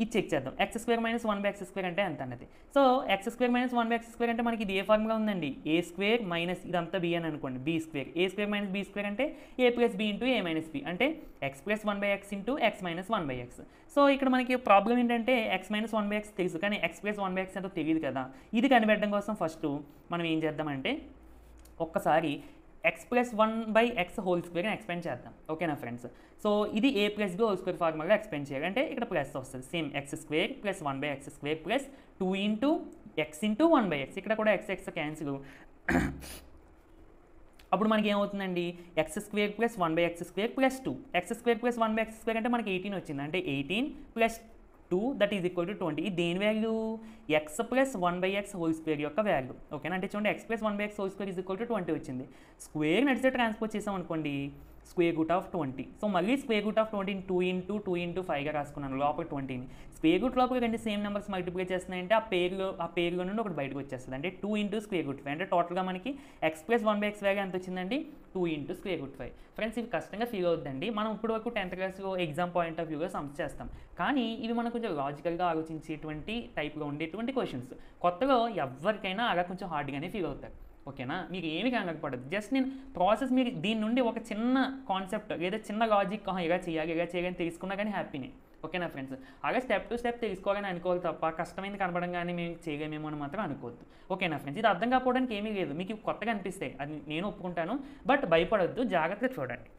ఇది చెక్ చేద్దాం. X square minus 1/x square అంటే ఎంత అన్నది. So x square minus 1/x square అంటే మనకి ఇది ఏ ఫార్ములా ఉందండి, ఏ స్క్వేర్ మైనస్ ఇదంతా బి అని అనుకోండి, b square. A square minus b square అంటే a plus b into a minus b అంటే x plus 1/x into x minus 1/x. So ఇక్కడ మనకి ప్రాబ్లం ఏంటంటే ఎక్స్ మైనస్ 1/x తెలుసు కానీ ఎక్స్ ప్లస్ 1/x ఎంతో తెలియదు కదా. ఇది కనిపెట్టడం కోసం ఫస్ట్ మనం ఏం చేద్దామంటే ఒక్కసారి ఎక్స్ ప్లస్ 1/x హోల్ స్క్వేర్ని ఎక్స్పెండ్ చేద్దాం. ఓకేనా ఫ్రెండ్స్. సో ఇది A plus B whole square formula expand చేయాలి అంటే ఇక్కడ ప్లస్ వస్తుంది. Same x square plus 1/x square plus 2 into x into 1/x. ఇక్కడ కూడా ఎక్స్ క్యాన్సిల్. అప్పుడు మనకి ఏమవుతుందండి, x square plus 1/x square plus 2. X square plus 1/x square అంటే మనకి 18 వచ్చింది. అంటే 18 plus 2 that is equal to 20. ఇది దేని value, X plus 1/x whole square యొక్క వాల్యూ. ఓకేనా. అంటే చూడండి X plus 1/x whole square is equal to 20 వచ్చింది. స్క్వేర్ నడిచే ట్రాన్స్పోజ్ చేసాం అనుకోండి, స్క్వేర్ రూట్ ఆఫ్ 20. సో మళ్ళీ స్క్వేర్ రూట్ ఆఫ్ 20 2 ఇంటూ 5గా రాసుకున్నాను లోపల 20ని. స్క్వేర్ రూట్ లోపల రెండు సేమ్ నెంబర్స్ మల్టిప్లై చేస్తున్నాయంటే ఆ పేరులో నుండి ఒకటి బయటకు వచ్చేస్తుంది. అంటే 2 ఇంటూ స్క్వేర్ రూట్ 5 అంటే టోటల్గా మనకి ఎక్స్ ప్లస్ 1/x వాల్యూ ఎంత వచ్చిందండి, 2 ఇంటూ స్క్వేర్ రూట్ 5. ఫ్రెండ్స్ ఇవి కష్టంగా ఫీల్ అవుతుందండి. మనం ఇప్పుడు వరకు 10th క్లాస్లో ఎగ్జామ్ పాయింట్ ఆఫ్ వ్యూగా సమ్స్ చేస్తాం. కానీ ఇవి మనం కొంచెం లాజికల్గా ఆలోచించేటువంటి టైప్లో ఉండేటువంటి క్వశ్చన్స్. కొత్తగా ఎవరికైనా అలా కొంచెం హార్డ్గానే ఫీల్ అవుతారు. ఓకేనా. మీకు ఏమి కంగారు పడదు. జస్ట్ నేను ప్రాసెస్ మీరు దీని నుండి ఒక చిన్న కాన్సెప్ట్ లేదా చిన్న లాజిక్ ఇలా చేయాలని తెలుసుకున్నా కానీ హ్యాపీనే. ఓకేనా ఫ్రెండ్స్. అలా స్టెప్ టు స్టెప్ తెలుసుకోవాలని అనుకోవాలి తప్ప కష్టమైంది కనపడంగానే మేము చేయలేమేమో అని మాత్రం అనుకోవద్దు. ఓకేనా ఫ్రెండ్స్. ఇది అర్థం కాకపోవడానికి ఏమీ లేదు. మీకు కొత్తగా అనిపిస్తాయి, అది నేను ఒప్పుకుంటాను. బట్ భయపడొద్దు, జాగ్రత్తగా చూడండి.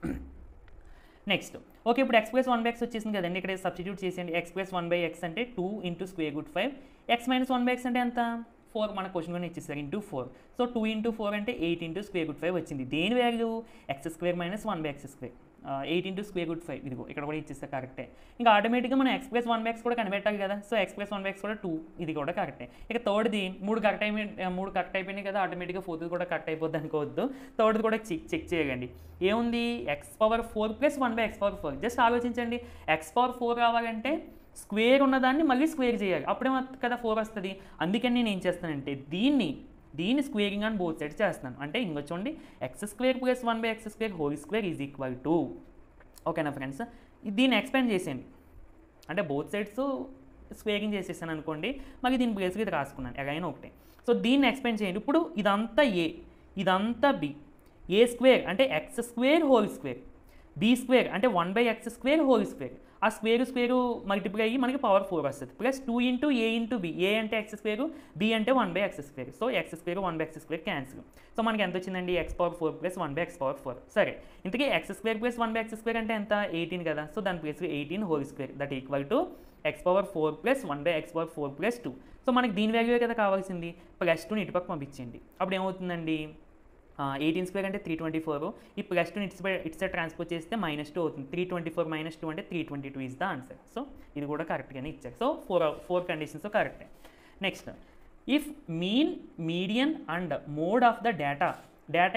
నెక్స్ట్ ఓకే, ఇప్పుడు ఎక్స్ ప్లస్ 1/x వచ్చేసింది కదండి. ఇక్కడ సబ్స్టిట్యూట్ చేసేయండి. ఎక్స్ ప్లస్ 1/x అంటే 2 into square root 5. X minus 1/x అంటే ఎంత, 4. మన క్వశ్చన్లోనే ఇచ్చేసారు ఇంటూ 4. సో 2 ఇంటూ 4 అంటే 8 ఇంటూ స్క్వేర్ రూట్ 5 వచ్చింది. దేని value, X square minus 1/x square. 8 into square root 5 ఇదిగో ఇక్కడ కూడా ఇచ్చేస్తే కరెక్టే. ఇంకా ఆటోమేటిక్గా మనం ఎక్స్ ప్లస్ 1/x కూడా కనిపెట్టాలి కదా. సో ఎక్స్ ప్లస్ 1/x కూడా 2, ఇది కూడా కరెక్టే. ఇక థర్డ్ది 3 కరెక్ట్ అయిపోయినాయి కదా, ఆటోమేటిక్గా 4th కూడా కరెక్ట్ అయిపోద్ది అనుకోవద్దు. థర్డ్ది కూడా చెక్ చేయకండి. ఏముంది, X power 4 plus 1/x power 4. Just ఆలోచించండి, ఎక్స్ పవర్ 4 రావాలంటే స్క్వేర్ ఉన్నదాన్ని మళ్ళీ స్క్వేర్ చేయాలి, అప్పుడే కదా 4 వస్తుంది. అందుకని నేను ఏం చేస్తానంటే దీన్ని స్క్వేరింగ్ అని బోత్ సైడ్స్ చేస్తున్నాను. అంటే ఇంకో చూడండి, X square plus 1/x square whole square is equal to. ఓకేనా ఫ్రెండ్స్. దీన్ని ఎక్స్పాండ్ చేసేయండి. అంటే బోత్ సైడ్స్ స్క్వేరింగ్ చేసేసాను అనుకోండి, మళ్ళీ దీని ప్లేస్కి ఇది రాసుకున్నాను ఎలాగైనా ఒకటే. సో దీన్ని ఎక్స్పాండ్ చేయండి. ఇప్పుడు ఇదంతా ఏ, ఇదంతా బి. ఏ స్క్వేర్ అంటే x square whole square, b square అంటే 1/x స్క్వేర్ హోల్ స్క్వేర్. ఆ స్క్వేరు మల్టిప్లై అయ్యి మనకి పవర్ 4 వస్తుంది. Plus 2 into a into b. A అంటే ఎక్స్ స్క్వేరు, బి అంటే 1/x square. So x square 1/x square cancel. So మనకి ఎంత వచ్చిందండి, X power 4 plus 1/x power 4. సరే, ఇంతకీ X square plus 1/x square అంటే ఎంత, 18 కదా. సో దాని ప్లేస్లో 18 whole square that equal to X power 4 plus 1/x power 4 plus 2. So మనకి దీని వాల్యూ కదా కావాల్సింది. ప్లస్ 2ని ఇటుపక్క పంపించండి. అప్పుడు ఏమవుతుందండి, 18 స్క్వేర్ అంటే 324. ఈ ప్లస్ 2 ఇటు సైడ్ ట్రాన్స్పోజ్ చేస్తే -2 అవుతుంది. 324 - 2 అంటే 322 ఈజ్ ద ఆన్సర్. సో ఇది కూడా కరెక్ట్గానే ఇచ్చారు. సో 4 కండిషన్స్ కరెక్టే. Next, if mean, median and mode of the data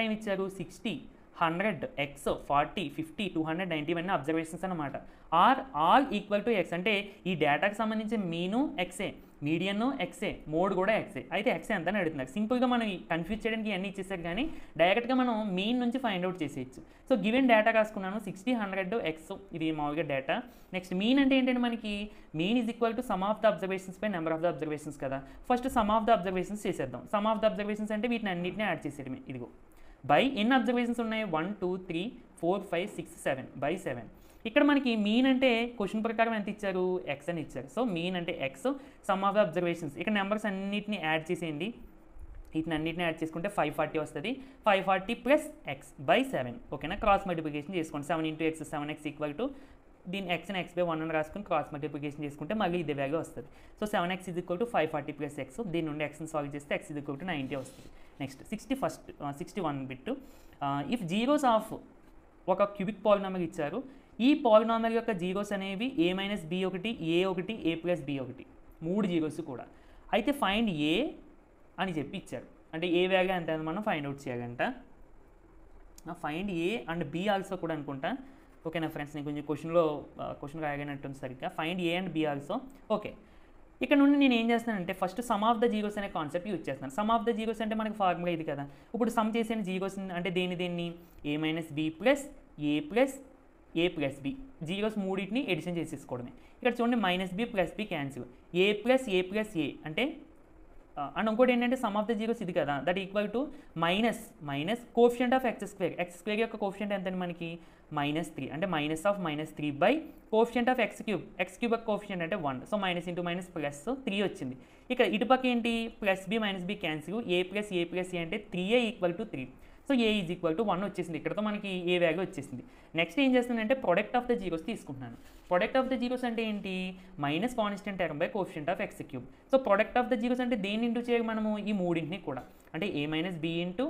ఏమి ఇచ్చారు, 60, 100, x, 40, 50, 290 ఇవన్నీ అబ్జర్వేషన్స్ అనమాట. Are all equal to x. అంటే ఈ డేటాకి సంబంధించి మీను ఎక్సే, మీడియన్ ఎక్సే, మోడ్ కూడా ఎక్సే. అయితే ఎక్స్ ఎంత అని అడుగుతున్నారు. సింపుల్గా మనం కన్ఫ్యూజ్ చేయడానికి ఇవన్నీ ఇచ్చేసారు కానీ డైరెక్ట్గా మనం మీన్ నుంచి ఫైండ్ అవుట్ చేసేయచ్చు. సో గివెన్ డేటా రాసుకున్నాను 60, 100, ఎక్స్. ఇది మామూలుగా డేటా. నెక్స్ట్ మీన్ అంటే ఏంటంటే మనకి mean is equal to sum of the observations by number of the observations కదా. First sum of the observations చేసేద్దాం. సమ్ ఆఫ్ ద అబ్జర్వేషన్స్ అంటే వీటిని అన్నింటినీ యాడ్ చేసేయడమే. ఇదిగో బై ఎన్ని అబ్జర్వేషన్స్ ఉన్నాయి, 1 2 3 4 5 6 7 బై 7. ఇక్కడ మనకి మీన్ అంటే క్వశ్చన్ ప్రకారం ఎంత ఇచ్చారు, ఎక్స్ అని ఇచ్చారు. సో మీన్ అంటే X, some of the observations. ఇక్కడ నెంబర్స్ అన్నింటినీ యాడ్ చేసేయండి. వీటిని అన్నింటినీ యాడ్ చేసుకుంటే 540 వస్తుంది. 540 ప్లస్ ఎక్స్ బై 7. ఓకేనా. క్రాస్ మల్టిప్లికేషన్ చేసుకోండి. 7 into X 7x equal to దీన్ని ఎక్స్ని x బై 1 అని రాసుకుని క్రాస్ మల్టిప్లికేషన్ చేసుకుంటే మళ్ళీ ఇదే వాల్యూ వస్తుంది. So 7x is equal to 540 plus X. దీని నుండి ఎక్స్ని సాల్వ్ చేస్తే x ఈజ్ ఈక్వల్ టు 90 వస్తుంది. Next 61 bit. If zeros of ఒక క్యూబిక్ పాలినామిల్ ఇచ్చారు. ఈ పాలినామిల్ యొక్క జీరోస్ అనేవి a - b1, a1, a plus b1, 3 zeros కూడా. అయితే ఫైండ్ ఏ అని చెప్పి ఇచ్చారు. అంటే ఏ వాల్యూ ఎంత అని మనం ఫైండ్ అవుట్ చేయాలంట. Find a and be also కూడా అనుకుంటా. ఓకేనా ఫ్రెండ్స్, నేను కొంచెం క్వశ్చన్ రాయనట్టుంది సరిగ్గా. Find a and be also. Okay, ఇక్కడ నుండి నేను ఏం చేస్తానంటే first sum of the zeros అనే కాన్సెప్ట్ యూజ్ చేస్తాను. సమ్ ఆఫ్ ద జీరోస్ అంటే మనకి ఫార్ములా ఇది కదా. ఇప్పుడు సమ్ చేసిన జీరోస్ అంటే దేన్ని A minus B plus A plus B, zeros మూడింటిని ఎడిషన్ చేసేసుకోవడమే. ఇక్కడ చూడండి minus B plus B cancel, A plus A అంటే అండ్ ఇంకోటి ఏంటంటే సమ్ ఆఫ్ ద జీరోస్ ఇది కదా, that equal to minus coefficient of x square యొక్క కోఎఫిషియంట్ ఎంతండి మనకి -3, అంటే -3 బై కోఎఫిషియంట్ ఆఫ్ ఎక్స్ క్యూబ్ యొక్క కోఎఫిషియంట్ అంటే 1. So minus into minus plus 3 వచ్చింది. ఇక్కడ ఇటుపక్క ఏంటి plus B minus B cancel, A plus A అంటే 3a equal to 3. So A is equal to 1 వచ్చేసింది. ఇక్కడతో మనకి ఏ వాల్యూ వచ్చేసింది. నెక్స్ట్ ఏం చేస్తున్నానంటే ప్రొడక్ట్ ఆఫ్ ద జీరోస్ తీసుకుంటున్నాను. ప్రొడక్ట్ ఆఫ్ ద జీరోస్ అంటే ఏంటి minus constant term by coefficient of x cube. So product of the zeros అంటే దేన్ని ఇంటూ చేయాలి మనము, ఈ మూడింటిని కూడా. అంటే A minus B into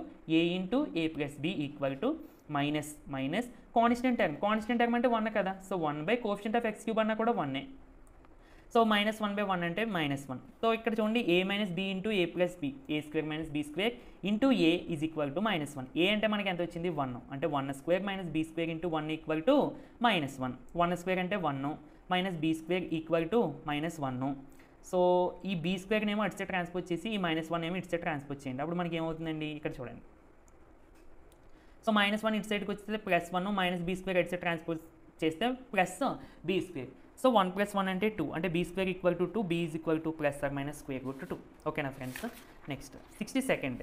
A plus B equal to minus constant term అంటే 1 కదా. So 1 by coefficient of x cube అన్నా కూడా 1. సో -1/1 అంటే -1. సో ఇక్కడ చూడండి A minus B into A plus B, A square minus B square into A is equal to -1. A అంటే మనకి ఎంత వచ్చింది 1, అంటే 1 square minus B square into 1 equal to -1. 1 square అంటే 1 minus B square equal to -1. So ఈ B స్క్వేర్ని ఏమో అటు సైడ్ ట్రాన్స్పోజ్ చేసి ఈ -1 ఏమో ఇటు సైడ్ ట్రాన్స్పోజ్ చేయండి. అప్పుడు మనకి ఏమవుతుందండి ఇక్కడ చూడండి. సో -1 ఇటు సైడ్కి వచ్చేస్తే +1 మైనస్ బి స్క్వేర్ ఇటు సైడ్ ట్రాన్స్పోజ్ చేస్తే ప్లస్ బి స్క్వేర్. సో 1 + 1 అంటే 2, అంటే B square equal to 2, B is equal to +√2. ఓకేనా friends. Next 62nd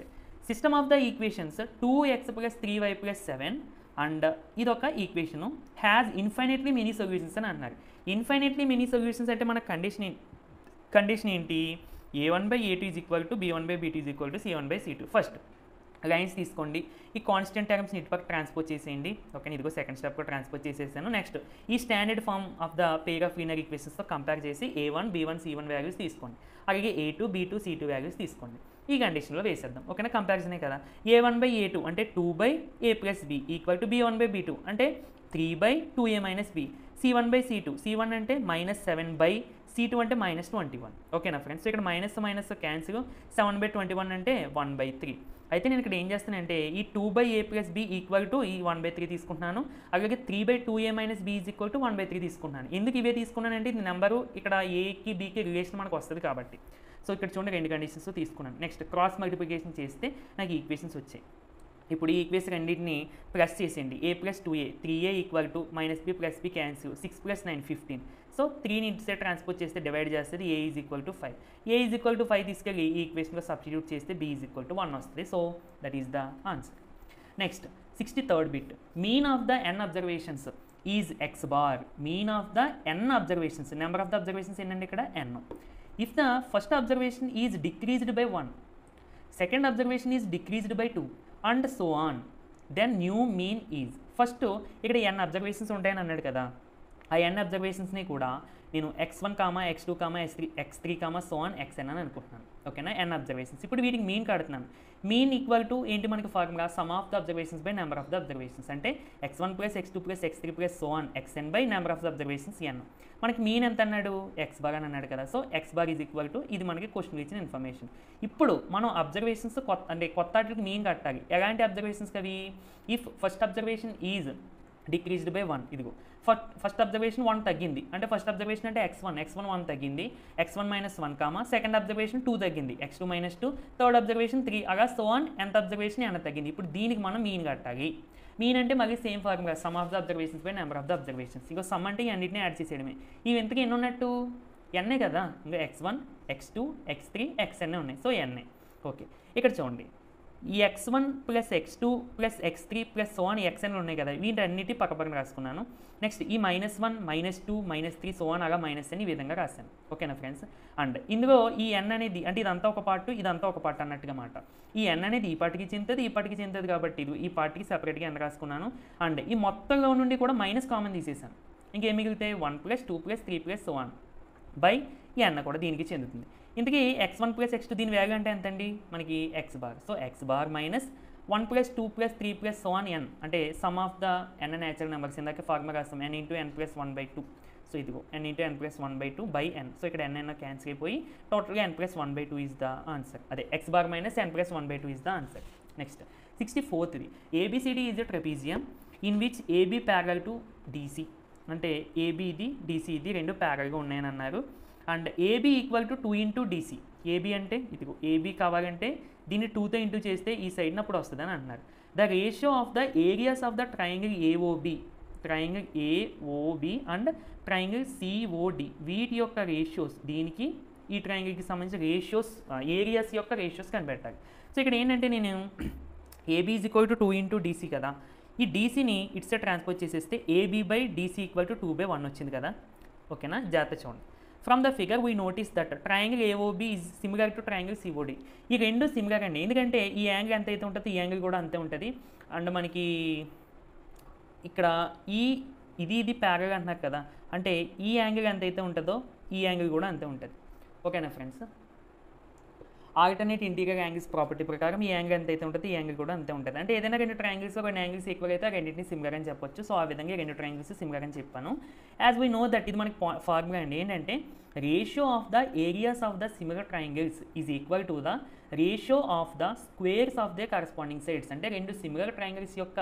system of the equations 2x + 3y + 7 and ఇదొక equation has infinitely many solutions అని అన్నారు. Infinitely many solutions అంటే మన condition ఏంటి, a1/a2 is equal to b1/b2 is equal to c1/c2. First lines తీసుకోండి, ఈ constant టర్మ్స్ని ఇటుపక్క ట్రాన్స్పోజ్ చేసేయండి. ఓకే, ఇదిగో సెకండ్ స్టెప్ కూడా ట్రాన్స్పోజ్ చేసేసాను. నెక్స్ట్ ఈ standard form of the pair of linear ఈక్వేషన్స్తో కంపేర్ చేసి a1, b1, c1 వాల్యూస్ తీసుకోండి. అలాగే a2, b2, c2 వాల్యూస్ తీసుకోండి. ఈ కండిషన్లో వేసేద్దాం. ఓకేనా, కంపారిజనే కదా. a1/a2 అంటే 2/a + b equal to b1/b2 అంటే 3/2a - b, c1/c2 c1 అంటే -7/c2 అంటే -21. ఓకేనా ఫ్రెండ్స్. ఇక్కడ మైనస్ క్యాన్సిల్, 7/21 అంటే 1/3. అయితే నేను ఇక్కడ ఏం చేస్తానంటే ఈ 2/a + b ఈక్వల్ టు ఈ 1/3 తీసుకుంటున్నాను. అలాగే 3/2a - b is equal to 1/3 తీసుకుంటున్నాను. ఎందుకు ఇవే తీసుకున్నానంటే ఇది నెంబరు ఇక్కడ ఏకి బీకి రిలేషన్ మనకు వస్తుంది కాబట్టి. సో ఇక్కడ చూడండి 2 కండిషన్స్ తీసుకున్నాను. నెక్స్ట్ క్రాస్ మల్టిప్లికేషన్ చేస్తే నాకు ఈక్వేషన్స్ వచ్చాయి. ఇప్పుడు ఈ ఈక్వేషన్ రెండింటిని ప్లస్ చేసేయండి. a + 2a 3a equal to -b + b cancel 6 + 9 15. సో 3ని ఇటు సైడ్ ట్రాన్స్పోజ్ చేస్తే డివైడ్ చేస్తుంది a is equal to 5. a is equal to 5 తీసుకెళ్ళి ఈ ఈక్వేషన్లో సబ్స్టిట్యూట్ చేస్తే b ఈజ్ ఈక్వల్ టు 1 వస్తుంది. So that is the answer. Next 63rd bit, mean of the n observations is x bar. Mean of the n observations, number of the observations ఏంటంటే ఇక్కడ n. If the first observation is decreased by 1, second observation is decreased by 2 and so on, then new mean is. First ఇక్కడ n observations ఉంటాయని అన్నాడు కదా, ఆ n అబ్జర్వేషన్స్ని కూడా నేను x1, x2, x3, so on xn అని అనుకుంటున్నాను. ఓకేనా, n అబ్జర్వేషన్స్. ఇప్పుడు వీటికి మీన్ కడుతున్నాను. మీన్ ఈక్వల్ టు ఏంటి మనకి formula, some of the observations by number of the observations. అంటే x1 + x2 + x3 so on xn by number of the observations n. మనకి మీన్ ఎంత అన్నాడు, x బార్ అని అన్నాడు కదా. So x bar is equal to, ఇది మనకి question ఇచ్చిన ఇన్ఫర్మేషన్. ఇప్పుడు మనం అబ్జర్వేషన్స్ కొత్త వాటికి మీన్ కట్టాలి. ఎలాంటి అబ్జర్వేషన్స్ అవి, if first observation is decreased by 1, ఇదిగో ఫస్ట్ అబ్జర్వేషన్ 1 తగ్గింది, అంటే ఫస్ట్ అబ్జర్వేషన్ అంటే x1 1 తగ్గింది, x1 - 1, సెకండ్ అబ్జర్వేషన్ 2 తగ్గింది, x2 - 2, థర్డ్ అబ్జర్వేషన్ 3, అలా సో ఆన్ ఎంత అబ్జర్వేషన్ ఎంత తగ్గింది. ఇప్పుడు దీనికి మనం మీన్ కట్టాలి. మీన్ అంటే మళ్ళీ same formula, some of the observations by number of the observations. ఇంకో సమ్ అంటే అన్నింటినీ యాడ్ చేసేయడమే. ఇవి ఎంతకి ఎన్ని ఉన్నట్టు, ఎన్నే కదా. ఇంకా x1, x2, x3, xn ఉన్నాయి. సో ఎన్నే. ఓకే, ఇక్కడ చూడండి ఈ x1 + x2 + x3 + so on xn ఉన్నాయి కదా, వీటన్నిటి పక్కపక్కన రాసుకున్నాను. నెక్స్ట్ ఈ -1, -2, -3 సో ఆన్ అలా -n ఈ విధంగా రాశాను. ఓకేనా ఫ్రెండ్స్. అండ్ ఇందులో ఈ n అనేది అంటే ఇదంతా ఒక పార్ట్, ఇదంతా ఒక పార్ట్ అన్నట్టుగా మాట. ఈ n అనేది ఈ పార్ట్కి చెందుతుంది, ఈ పార్ట్కి చెందుతుంది కాబట్టి ఇది ఈ పార్ట్కి సపరేట్గా n రాసుకున్నాను. అండ్ ఈ మొత్తంలో నుండి కూడా మైనస్ కామన్ తీసేసాను. ఇంకేం మిగిలితే 1 + 2 + 3 సో ఆన్ బై ఈ n కూడా దీనికి చెందుతుంది. ఇంతకీ x1 + x2 దీని వాల్యూ అంటే ఎంతండి మనకి x bar. So x bar - 1 + 2 + 3 + so on n అంటే sum of the n natural numbers ఇందాక ఫార్ములా రాస్తాం n × n + 1/2. సో ఇదిగో n × n + 1/2 by n. So ఇక్కడ n క్యాన్సిల్ అయిపోయి టోటల్గా n + 1/2 ఈజ్ ద ఆన్సర్. అదే x bar minus n + 1/2 is the answer. Next 64th ABCD is a trapezium in which AB parallel to DC. అంటే AB ఇది DC ఇది రెండు ప్యారల్గా ఉన్నాయని అన్నారు. And AB = 2 × DC. AB అంటే ఇదిగో AB కావాలంటే దీన్ని 2తో ఇంటూ చేస్తే ఈ సైడ్ని అప్పుడు వస్తుందని అంటున్నారు. The ratio of the areas of the triangle AOB and triangle COD వీటి యొక్క రేషియోస్, దీనికి ఈ ట్రయాంగిల్కి సంబంధించిన రేషియోస్ ఏరియాస్ యొక్క రేషియోస్ కనిపెట్టాలి. సో ఇక్కడ ఏంటంటే నేను AB = 2 × DC కదా, ఈ DCని ఇటు సైడ్ ట్రాన్స్పోజ్ చేసేస్తే AB/DC = 2/1 వచ్చింది కదా. ఓకేనా, జాగ్రత్త చూడండి. From the figure we notice that triangle AOB is similar to triangle COD. ఈ రెండు సిమిలర్ అండి, ఎందుకంటే ఈ యాంగిల్ ఎంత అయితే ఉంటుందో ఈ యాంగిల్ కూడా అంతే ఉంటుంది. అండ్ మనకి ఇక్కడ ఇది ప్యారల్ అంటున్నారు కదా, అంటే ఈ యాంగిల్ ఎంత అయితే ఉంటుందో ఈ యాంగిల్ కూడా అంతే ఉంటుంది. ఓకేనా friends, alternate interior angles property ప్రకారం ఈ యాంగిల్ ఎంత అయితే ఉంటుంది ఈ యాంగిల్ కూడా అంతే ఉంటుంది. అంటే ఏదైనా రెండు ట్రయాంగిల్స్లో రెండు యాంగిల్స్ ఈక్వల్ అయితే రెండింటిని సిమిలర్ అని చెప్పొచ్చు. సో ఆ విధంగా రెండు ట్రయాంగిల్స్ సిమిలర్ అని చెప్పాను. యాజ్ వీ నో దట్ ఇది మనకి ఫార్ములా అండి. ఏంటంటే ratio of the areas of the similar triangles is equal to the ratio of the squares of the corresponding sides. అంటే రెండు సిమిలర్ ట్రయాంగిల్స్ యొక్క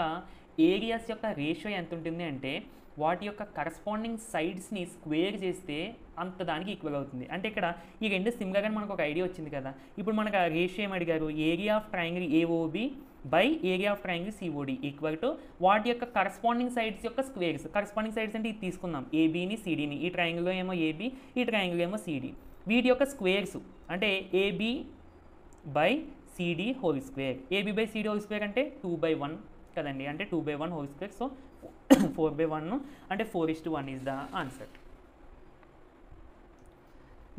ఏరియాస్ యొక్క రేషియో ఎంత ఉంటుంది అంటే వాటి యొక్క కరస్పాండింగ్ సైడ్స్ని స్క్వేర్ చేస్తే అంత దానికి ఈక్వల్ అవుతుంది. అంటే ఇక్కడ ఈ రెండు సిమిలర్ అని మనకు ఒక ఐడియా వచ్చింది కదా. ఇప్పుడు మనకు ఆ రేషియో ఏమి అడిగారు, area of triangle AOB by area of triangle COD equal to వాటి యొక్క కరస్పాండింగ్ సైడ్స్ యొక్క స్క్వేర్స్. కరస్పాండింగ్ సైడ్స్ అంటే ఇది తీసుకుందాం, ABని CDని. ఈ ట్రయాంగిల్లో ఏమో AB, ఈ ట్రయాంగిల్లో ఏమో CD. వీటి యొక్క స్క్వేర్స్ అంటే AB/CD whole square. AB/CD whole square అంటే 2/1 కదండి, అంటే 2/1 హోల్ స్క్వేర్. సో 4/1 అంటే 4:1 is the answer.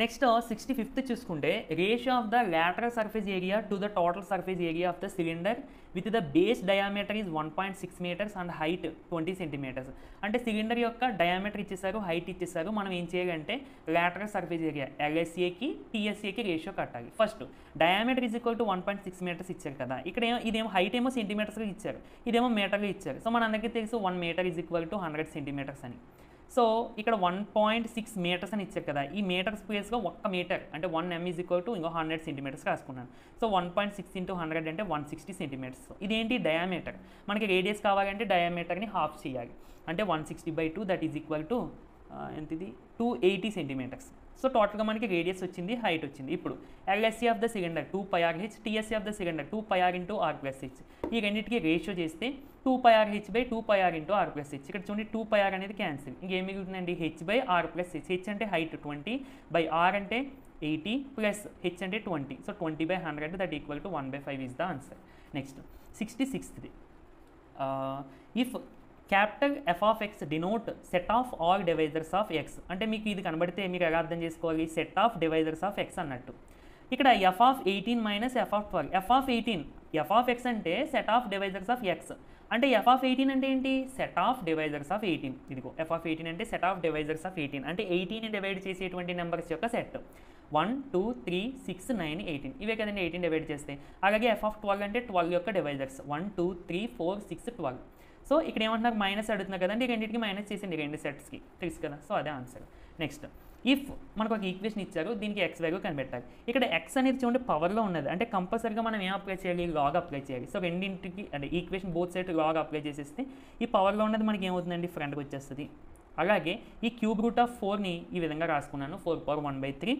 Next 65th చూసుకుంటే ratio of the lateral surface area to the total surface area of the cylinder with the base diameter is 1.6 meters and height 20 centimeters. అంటే cylinder యొక్క diameter ఇచ్చేసారు, height ఇచ్చేసారు. మనం ఏం చేయాలంటే lateral surface area LSAకి TSAకి ratio కట్టాలి. First diameter is equal to 1.6 meters ఇచ్చారు కదా, ఇక్కడ ఇదేమో హైట్ ఏమో సెంటీమీటర్స్గా ఇచ్చారు, ఇదేమో మీటర్గా ఇచ్చారు. సో మన అందరికీ తెలుసు 1 meter is equal to 100 centimeters అని. సో ఇక్కడ 1.6 meters అని ఇచ్చారు కదా, ఈ మీటర్స్ ప్లేస్లో 1 meter అంటే 1 m ఈజ్ ఈక్వల్ టు ఇంకో 100 centimeters రాసుకున్నాను. సో 1.6 × 100 అంటే 160 centimeters. ఇదేంటి డయామీటర్, మనకి రేడియస్ కావాలంటే డయామీటర్ని హాఫ్ చేయాలి. అంటే 160/2 దట్ ఈజ్ ఈక్వల్ టు ఎంతది 280 centimeters. సో టోటల్గా మనకి రేడియస్ వచ్చింది, హైట్ వచ్చింది. ఇప్పుడు LSA of the cylinder 2πRh, TSA of the cylinder 2πr × r+h. ఈ రెండింటికి రేషియో చేస్తే 2πRh/2πr × r+h. ఇక్కడ చూడండి 2πr అనేది క్యాన్సిల్, ఇంకేం మిగులుతుందండి h/r+h. h అంటే హైట్ 20 బై r అంటే 80 ప్లస్ h అంటే 20. So 20/100 that equal to 1/5 is the answer. Next 66th if capital F of x denote set of all divisors of x. అంటే మీకు ఇది కనబడితే మీరు ఎలా అర్థం చేసుకోవాలి, set of divisors of x అన్నట్టు. ఇక్కడ F of 18 minus F of 12. F of 18 F of x అంటే set of divisors of x. అంటే F of 18 అంటే ఏంటి, సెట్ ఆఫ్ డివైజర్స్ ఆఫ్ 18. ఇదిగో F of 18 అంటే సెట్ ఆఫ్ డివైజర్స్ ఆఫ్ 18. అంటే 18ని divide చేసేటువంటి నెంబర్స్ యొక్క సెట్. 1 2 3 6 9 18 ఇవే కదండి 18 డివైడ్ చేస్తే. అలాగే F of 12 అంటే 12 యొక్క డివైజర్స్ 1 2 3 4 6 12. సో ఇక్కడ ఏమంటున్నారు, మైనస్ అడుగుతున్నారు కదండి, రెండింటికి మైనస్ చేసిండి రెండు సెట్స్కి, తెలుసు కదా. సో అదే ఆన్సర్. నెక్స్ట్ ఇఫ్ మనకు ఒక ఈక్వేషన్ ఇచ్చారు, దీనికి x వాల్యూ కనిపెట్టాలి. ఇక్కడ x అనేది చూడండి పవర్లో ఉన్నది, అంటే కంపల్సరీగా మనం ఏం అప్లై చేయాలి, లాగ్ అప్లై చేయాలి. సో రెండింటికి అంటే equation both side log apply చేసేస్తే ఈ పవర్లో ఉన్నది మనకి ఏమవుతుందండి, ఫ్రంట్కి వచ్చేస్తుంది. అలాగే ఈ క్యూబ్ రూట్ ఆఫ్ 4ని ఈ విధంగా రాసుకున్నాను, 4/1/3.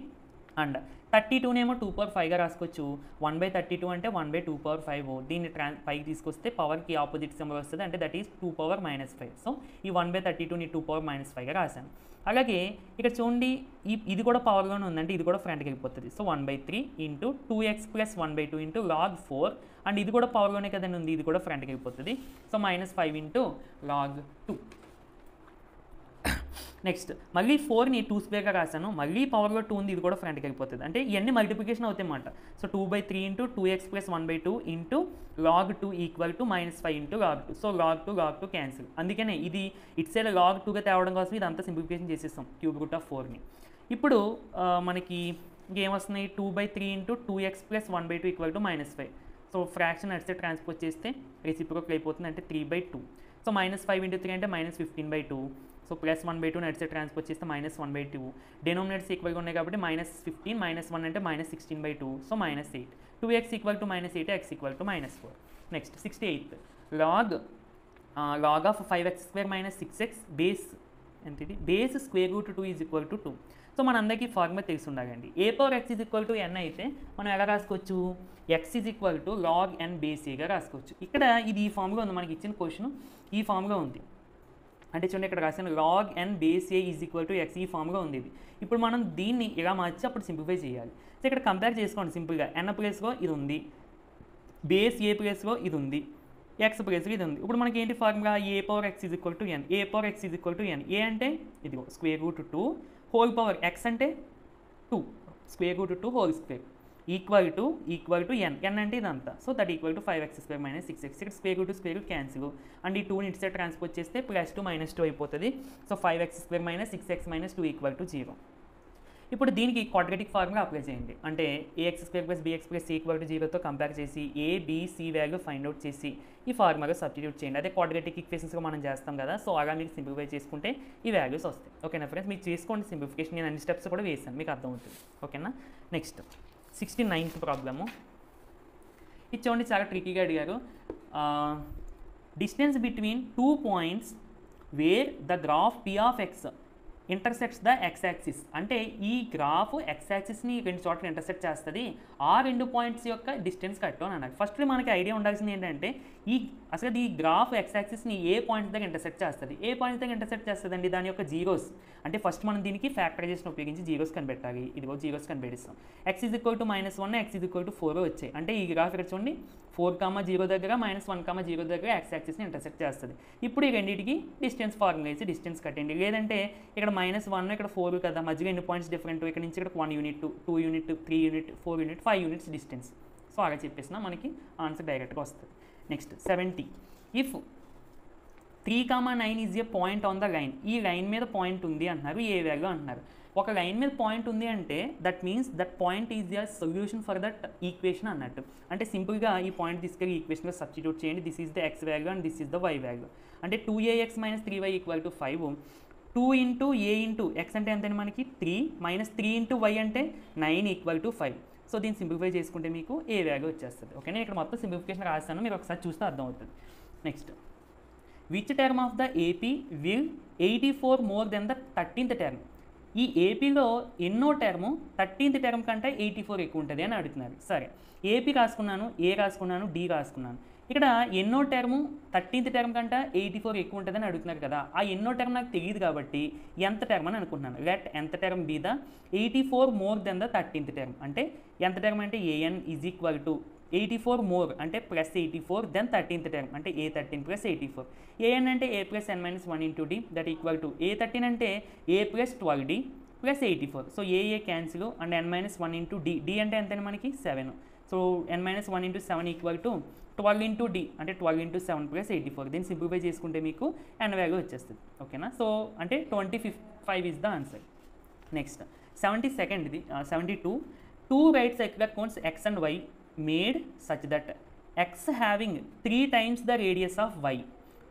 అండ్ 32నేమో 2/5గా రాసుకోవచ్చు. 1/32 అంటే 1/2/5. దీన్ని పైకి తీసుకొస్తే పవర్కి ఆపోజిట్ సింబల్ వస్తుంది, అంటే దట్ ఈస్ 2⁻⁻5. సో ఈ 1/32ని 2⁻�5గా రాశాను. అలాగే ఇక్కడ చూడండి ఇది కూడా పవర్లోనే ఉందంటే ఇది కూడా ఫ్రంట్కి వెళ్ళిపోతుంది. So 1/3 × 2x + 1/2 × log 4. అండ్ ఇది కూడా పవర్లోనే కదండి ఉంది, ఇది కూడా ఫ్రంట్కి వెళ్ళిపోతుంది. So -5 × log 2. నెక్స్ట్ మళ్ళీ 4ని 2² రాశాను, మళ్ళీ పవర్లో 2 ఉంది, ఇది కూడా ఫ్రంట్కి వెళ్ళిపోతుంది. అంటే ఇవన్నీ మల్టిప్లికేషన్ అవుతాయి అన్నమాట. So 2/3 × 2x + 1/2 × log 2 equal to -5 × log 2. So log 2 cancel. అందుకనే ఇది ఇటు సైడ్ log 2గా తేవడం కోసం ఇదంతా సింప్లిఫికేషన్ చేసేస్తాం క్యూబ్ రూట్ ఆఫ్ 4ని. ఇప్పుడు మనకి ఇంకేమొస్తున్నాయి, 2/3 × 2x + 1/2 equal to -5. So fraction అటు సైడ్ ట్రాన్స్పోజ్ చేస్తే రెసిప్రోకల్ అయిపోతుంది, అంటే 3/2. సో -5 × 3 అంటే -15/2. సో +1/2 అటు సైడ్ ట్రాన్స్పోజ్ చేస్తే -1/2. డినోమినేటర్స్ ఈక్వల్గా ఉన్నాయి కాబట్టి -15 -1 అంటే -16/2. సో -8. 2x = -8, x = -4. Next 68th log of 5x² - 6x base ఎంతది బేస్ స్క్వేర్ రూట్ 2 = 2. సో మన అందరికీ ఫార్ములా తెలిసి ఉండాలండి. a⁴x = n అయితే మనం ఎలా రాసుకోవచ్చు, x = log n బేస్ ఏగా రాసుకోవచ్చు. ఇక్కడ ఇది ఈ ఫామ్లో ఉంది, మనకి ఇచ్చిన క్వశ్చన్ ఈ ఫామ్లో ఉంది. అంటే చూడండి ఇక్కడ రాసిన log n base a = x ఈ ఫామ్లో ఉంది. ఇది ఇప్పుడు మనం దీన్ని ఇలా మార్చి అప్పుడు సింప్లిఫై చేయాలి. సో ఇక్కడ కంపేర్ చేసుకోండి సింపుల్గా. n ప్లేస్లో ఇది ఉంది, బేస్ a ప్లేస్లో ఇది ఉంది, x ప్లేస్లో ఇది ఉంది. ఇప్పుడు మనకి ఏంటి formula, a⁴x = n. a⁴x = n. a అంటే ఇదిగో square root 2 whole power, x అంటే 2 square root 2 whole square equal to n. n అంటే ఇదంతా. So that = 5x² - 6x. ఇక్కడ square root square root cancel and ఈ 2ని ఇటు సైడ్ ట్రాన్స్పోజ్ చేస్తే +2 - 2 అయిపోతుంది. So 5x² - 6x - 2 = 0. ఇప్పుడు దీనికి క్వాడ్రాటిక్ ఫార్ములా అప్లై చేయండి. అంటే ax² + bx + c = 0తో కంపేర్ చేసి a, b, c value find out చేసి ఈ ఫార్ములాలో సబ్స్టిట్యూట్ చేయండి. అదే క్వాడ్రాటిక్ ఈక్వేషన్స్గా మనం చేస్తాం కదా. సో అలా మీకు సింప్లిఫై చేసుకుంటే ఈ వాల్యూస్ వస్తాయి. ఓకేనా ఫ్రెండ్స్, మీకు చేసుకోండి సింప్లిఫికేషన్. నేను అన్ని స్టెప్స్ కూడా వేసాను, మీకు అర్థమవుతుంది. ఓకేనా. Next 69th problem. ఇది చూడండి, చాలా ట్రికీగా అడిగారు. Distance between 2 points wear the graph p of x intersects the x axis. అంటే ఈ గ్రాఫ్ x యాక్సిస్ని 2 చోట్ల ఇంటర్సెక్ట్ చేస్తుంది. ఆ 2 పాయింట్స్ యొక్క డిస్టెన్స్ కట్టు అని అన్నారు. ఫస్ట్ మనకి ఐడియా ఉండాల్సింది ఏంటంటే అసలు ఈ గ్రాఫ్ x యాక్సిస్ని ఏ పాయింట్స్ దగ్గర ఇంటర్సెక్ట్ చేస్తుంది. ఏ పాయింట్స్ దగ్గర ఇంటర్సెక్ట్ చేస్తుందండి, దాని యొక్క జీరోస్. అంటే ఫస్ట్ మనం దీనికి ఫ్యాక్టరైజేషన్ ఉపయోగించి జీరోస్ కనిపెట్టాలి. ఇదిగో జీరోస్ కనిపెట్టిస్తాం. x = -1, x = 4 వచ్చాయి. అంటే ఈ గ్రాఫ్ ఇక్కడ చూడండి 4,0 దగ్గర -1,0 దగ్గర x యాక్సిస్ని ఇంటర్సెక్ట్ చేస్తుంది. ఇప్పుడు ఈ రెండింటికి డిస్టెన్స్ ఫార్ములా వేసి డిస్టెన్స్ కట్టండి. లేదంటే ఇక్కడ -1 ఇక్కడ 4 కదా, మధ్యలో ఎన్ని పాయింట్స్ డిఫరెంట్, ఇక్కడ నుంచి ఇక్కడ 1 unit 2 unit 3 unit 4 unit 5 units distance. So అలా చెప్పేసిన మనకి ఆన్సర్ డైరెక్ట్గా వస్తుంది. Next 70. If 3,9 is a point on the line. ఈ లైన్ మీద పాయింట్ ఉంది అంటున్నారు, ఏ వాల్యూ అంటున్నారు. ఒక లైన్ మీద పాయింట్ ఉంది అంటే that means that point is the solution for that equation అన్నట్టు. అంటే సింపుల్గా ఈ పాయింట్ తీసుకెళ్ళి ఈక్వేషన్లో సబ్స్టిట్యూట్ చేయండి. This is the x value and this is the y value. అంటే 2ax - 3y = 5. 2 × a × x అంటే ఎంతండి మనకి 3 -3 × y అంటే 9 = 5. సో దీన్ని సింప్లిఫై చేసుకుంటే మీకు ఏ వాల్యూ వచ్చేస్తుంది. ఓకేనా, ఇక్కడ మొత్తం సింప్లిఫికేషన్ రాస్తాను, మీరు ఒకసారి చూస్తే అర్థమవుతుంది. Next, which term of the AP will 84 more than the 13th term. ఈ ఏపీలో ఎన్నో టర్ము 13th టర్మ్ కంటే 84 ఎక్కువ ఉంటుంది అని అడుగుతున్నారు. సరే, ఏపీ రాసుకున్నాను, ఏ రాసుకున్నాను, డి రాసుకున్నాను. ఇక్కడ ఎన్నో టర్ము 13th టర్మ్ కంటే 84 ఎక్కువ ఉంటుందని అడుగుతున్నారు కదా. ఆ ఎన్నో టర్మ్ నాకు తెలియదు కాబట్టి ఎంత టర్మ్ అని అనుకుంటున్నాను. లెట్ ఎంత term be the 84 more than the 13th term. అంటే ఎంత టర్మ్ అంటే an = 84 మోర్ అంటే +84 దెన్ 13th టర్మ్ అంటే a13 + 84. an అంటే a + n - 1 × d that equal to a13 అంటే a + 12d + 84. So A cancel and n - 1 × d. d అంటే ఎంతండి మనకి 7. సో n - 1 × 7 = 12 × d అంటే 12 × 7 + 84. దీన్ని సింప్లిఫై చేసుకుంటే మీకు n వాల్యూ వచ్చేస్తుంది. ఓకేనా, సో అంటే 25 is the answer. Next 72nd ఇది 72. 2 right circular cones x and y made such that x having 3 times the radius of y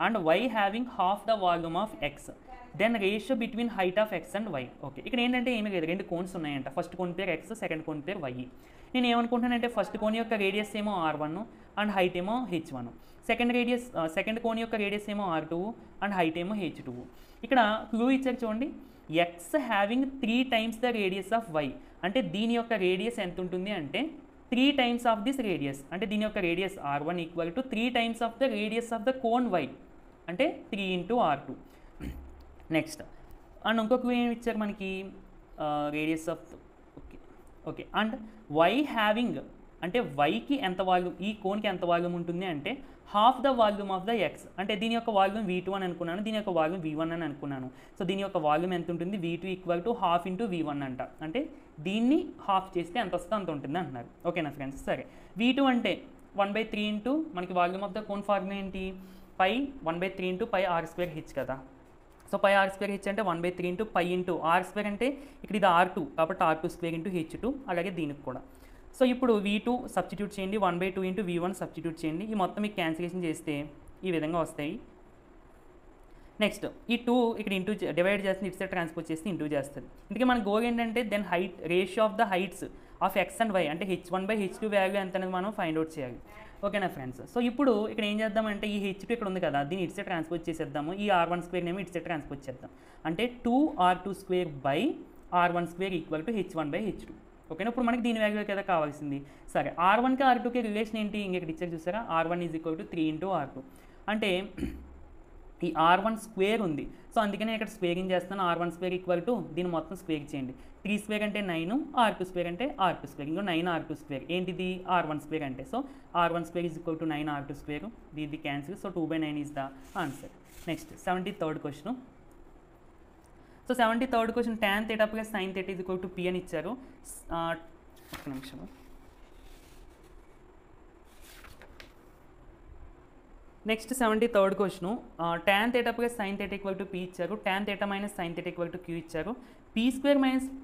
and y having half the volume of x, then ratio between height of x and y. Okay, ఇక్కడ ఏంటంటే ఏమీ లేదు, 2 cones ఉన్నాయంట. First cone పేరు x, second cone పేరు y. నేను ఏమనుకుంటున్నానంటే first cone యొక్క radius ఏమో r1 అండ్ హైట్ ఏమో h1. సెకండ్ కోన్ యొక్క రేడియస్ ఏమో r2 అండ్ హైట్ ఏమో h2. ఇక్కడ క్లూ ఇచ్చారు చూడండి, x having 3 times the radius of y. అంటే దీని యొక్క రేడియస్ ఎంత ఉంటుంది అంటే 3 times ఆఫ్ దిస్ రేడియస్. అంటే దీని యొక్క radius r1 = 3 times of the radius of the cone y అంటే 3 × r2. నెక్స్ట్ అండ్ ఇంకొక ఏమి ఇచ్చారు మనకి, radius of okay and y having అంటే వైకి ఎంత వాల్యూమ్, ఈ కోన్కి ఎంత వాల్యూమ్ ఉంటుంది అంటే half the volume of the X. అంటే దీని యొక్క వాల్యూమ్ v2 అని అనుకున్నాను, దీని యొక్క వాల్యూమ్ v1 అని అనుకున్నాను. సో దీని యొక్క వాల్యూమ్ ఎంత ఉంటుంది, v2 = ½ × v1 అంట. అంటే దీన్ని హాఫ్ చేస్తే ఎంత వస్తుందో అంత ఉంటుంది అంటున్నారు. ఓకేనా ఫ్రెండ్స్, సరే v2 అంటే 1/3 మనకి volume of the cone formula ఏంటి, పై 1/3 π r²h కదా. సో π r²h అంటే 1/3 π × r² అంటే ఇక్కడ ఇది r2 కాబట్టి r2² × h2. అలాగే దీనికి కూడా సో ఇప్పుడు V2 సబ్స్టిట్యూట్ చేయండి, 1/2 ఇంటూ V1 సబ్స్టిట్యూట్ చేయండి. ఈ మొత్తం మీకు క్యాన్సిలేషన్ చేస్తే ఈ విధంగా వస్తాయి. నెక్స్ట్ ఈ 2 ఇక్కడ ఇంటూ డివైడ్ చేస్తుంది, ఇటు సైడ్ ట్రాన్స్పోజ్ చేస్తే ఇంటూ చేస్తుంది. ఇందుకే మన గోల్ ఏంటంటే then height ratio of the heights of x and y అంటే h1/h2 వాల్యూ ఎంత అనేది మనం ఫైండ్ అవుట్ చేయాలి. ఓకేనా ఫ్రెండ్స్? సో ఇప్పుడు ఇక్కడ ఏం చేద్దామంటే ఈ h2 ఇక్కడ ఉంది కదా, దీన్ని ఇటు సైడ్ ట్రాన్స్పోజ్ చేసేద్దాము. ఈ r1² నేమో ఇటు సైడ్ ట్రాన్స్పోజ్ చేద్దాం. అంటే 2r2² ఈక్వల్ టు h1/h2. ఓకేనా? ఇప్పుడు మనకి దీని వాల్యూ కదా కావాల్సింది. సరే, r1కి r2కి రిలేషన్ ఏంటి? ఇంకెక్కడ ఇచ్చారు చూసారా, r1 = 3 × r2. అంటే ఈ r1² ఉంది. సో అందుకనే ఇక్కడ స్క్వేరింగ్ చేస్తాను. r1² ఈక్వల్ టు దీన్ని మొత్తం స్క్వేర్ చేయండి. 3² అంటే 9, r2² అంటే r2². ఇంకో 9r2². ఏంటిది? r1² అంటే. So r1² = 9r2². దీన్ని cancel. So 2/9 is the answer. Next 73rd question. So 73rd question tan θ + sin θ = P అని ఇచ్చారు. ఒక నిమిషం. Next 73rd question tan θ + sin θ = P ఇచ్చారు. tan θ - sin θ = Q ఇచ్చారు. P² -